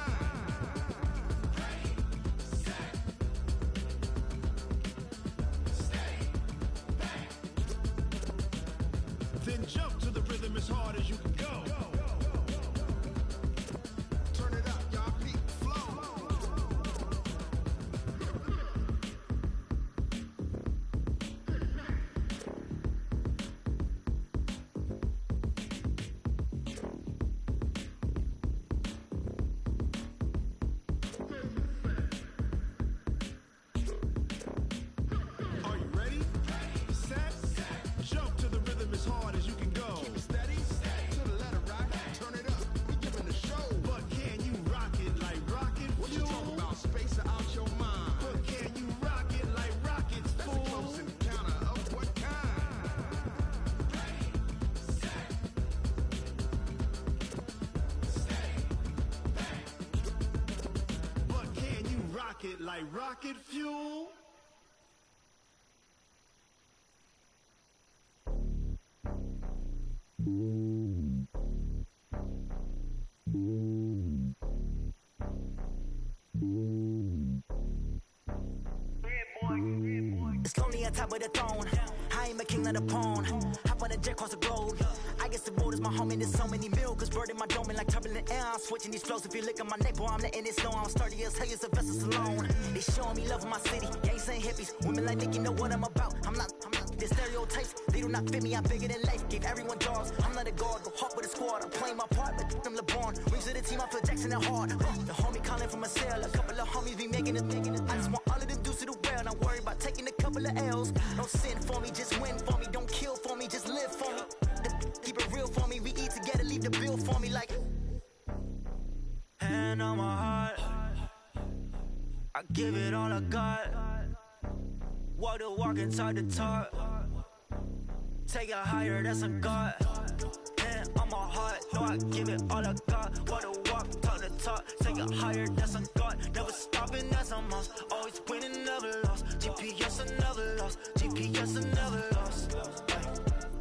Then jump to the rhythm as hard as you can go. Turn it up, y'all beat the flow. Are you ready? Set. Jump to the rhythm as hard as you can go. Keep it steady. To the letter right. Turn it up. We giving the show. But can you rock it like rocket fuel? What you talking about? Space out your mind. But can you rock it like rockets, fool? That's a close encounter of what kind? But can you rock it like rocket fuel? It's lonely on top of the throne. I ain't a king of the pawn. Hop on a jet across the globe. I guess the world is my home and there's so many milkers. Bird in my dome and like turbulent air. I'm switching these flows. If you look at my neck, boy, I'm letting it slow. I'm sturdy as hell as a vessel alone. They showing me love in my city. Gangs ain't hippies. Women like Nick, you know what I'm about. I'm not the stereotypes. They do not fit me. I'm bigger than life. Gave everyone jobs. I'm not a guard. Go hard with a squad. I'm playing my part, but them LeBron. Rings to the team. I feel Jackson and hard. The homie calling from a cell. A couple of homies be making it. I just want all of them dudes to do well. Not worried about taking a couple of L's. Don't sin for me, just win for me. Don't kill for me, just live for me. Keep it real for me. We eat together, leave the bill for me like. Hand on my heart, I give it all I got. Walk the walk and talk the talk. Take it higher, that's a God. Hand on my heart, no, I give it all I got. Walk the walk, talk the talk. Take it higher, that's a God. Never stopping, that's a must. Always winning, never lost. GPS, I never lost. GPS, I never lost.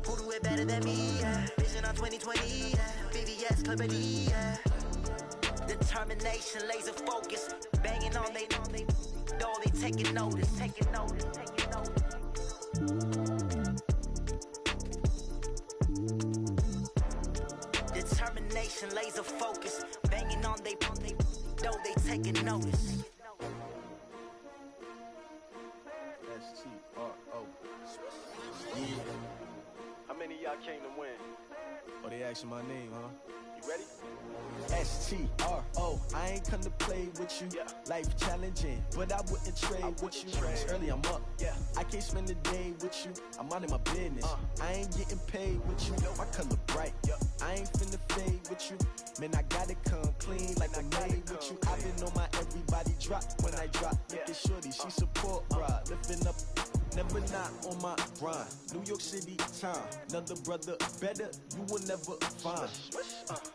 Who do it better than me? Yeah. Vision on 2020. Yeah. VVS, Clarity. Yeah. Determination, laser focus. Banging on they door, they taking notice. Taking notice. Taking notice. Determination, laser focus. Banging on they door, they taking notice. S-T-R-O. Yeah. How many of y'all came to win? Oh, they asking my name, huh? You ready? S-T-R-O. I ain't come to play with you. Yeah. Life challenging, but I wouldn't trade with you. It's early, I'm up. Yeah. I can't spend the day with you. I'm out of my business. I ain't getting paid with you. My color bright. I ain't finna fade with you. Man, I gotta come clean like I made with you. I been on my everybody drop when I drop. Look at shorty, she support ride. Lifting up, never not on my grind. New York City time. Another brother better, you will never find.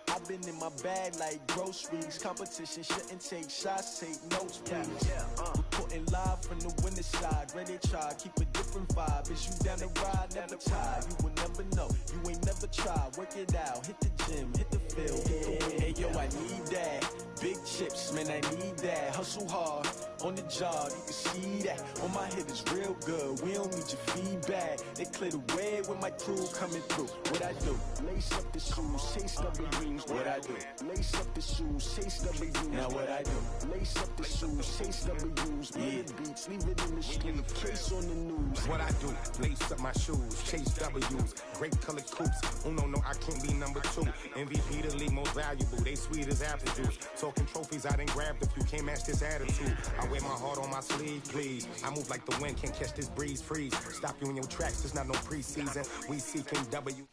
I've been in my bag like groceries. Competition shouldn't take shots, take notes, please. Reporting live from the winter side. Ready to try, keep a different vibe. Is you down the ride, never tired. You will never know, you ain't never tried. Work it out, hit the gym, hit the field, hit the wind. Hey yo, I need that. Big chips, man, I need that. Hustle hard, on the job, you can see that. On my head is real good, we don't need your feedback. They clear the way with my crew coming through. What I do? Lace up the shoes, chase W's. What I do? Lace up the shoes, chase W's. Now what I do? Lace up the shoes, chase W's. Yeah, beats, leave it in the street, case on the news. What I do? Lace up my shoes, chase W's. Great colored coops. Uno, no, I can't be number 2. MVP the league most valuable. They sweet as apple juice. Talking trophies, I done grabbed a few. Can't match this attitude. I wear my heart on my sleeve, please. I move like the wind, can't catch this breeze, freeze. Stop you in your tracks, there's not no preseason. We seeking W.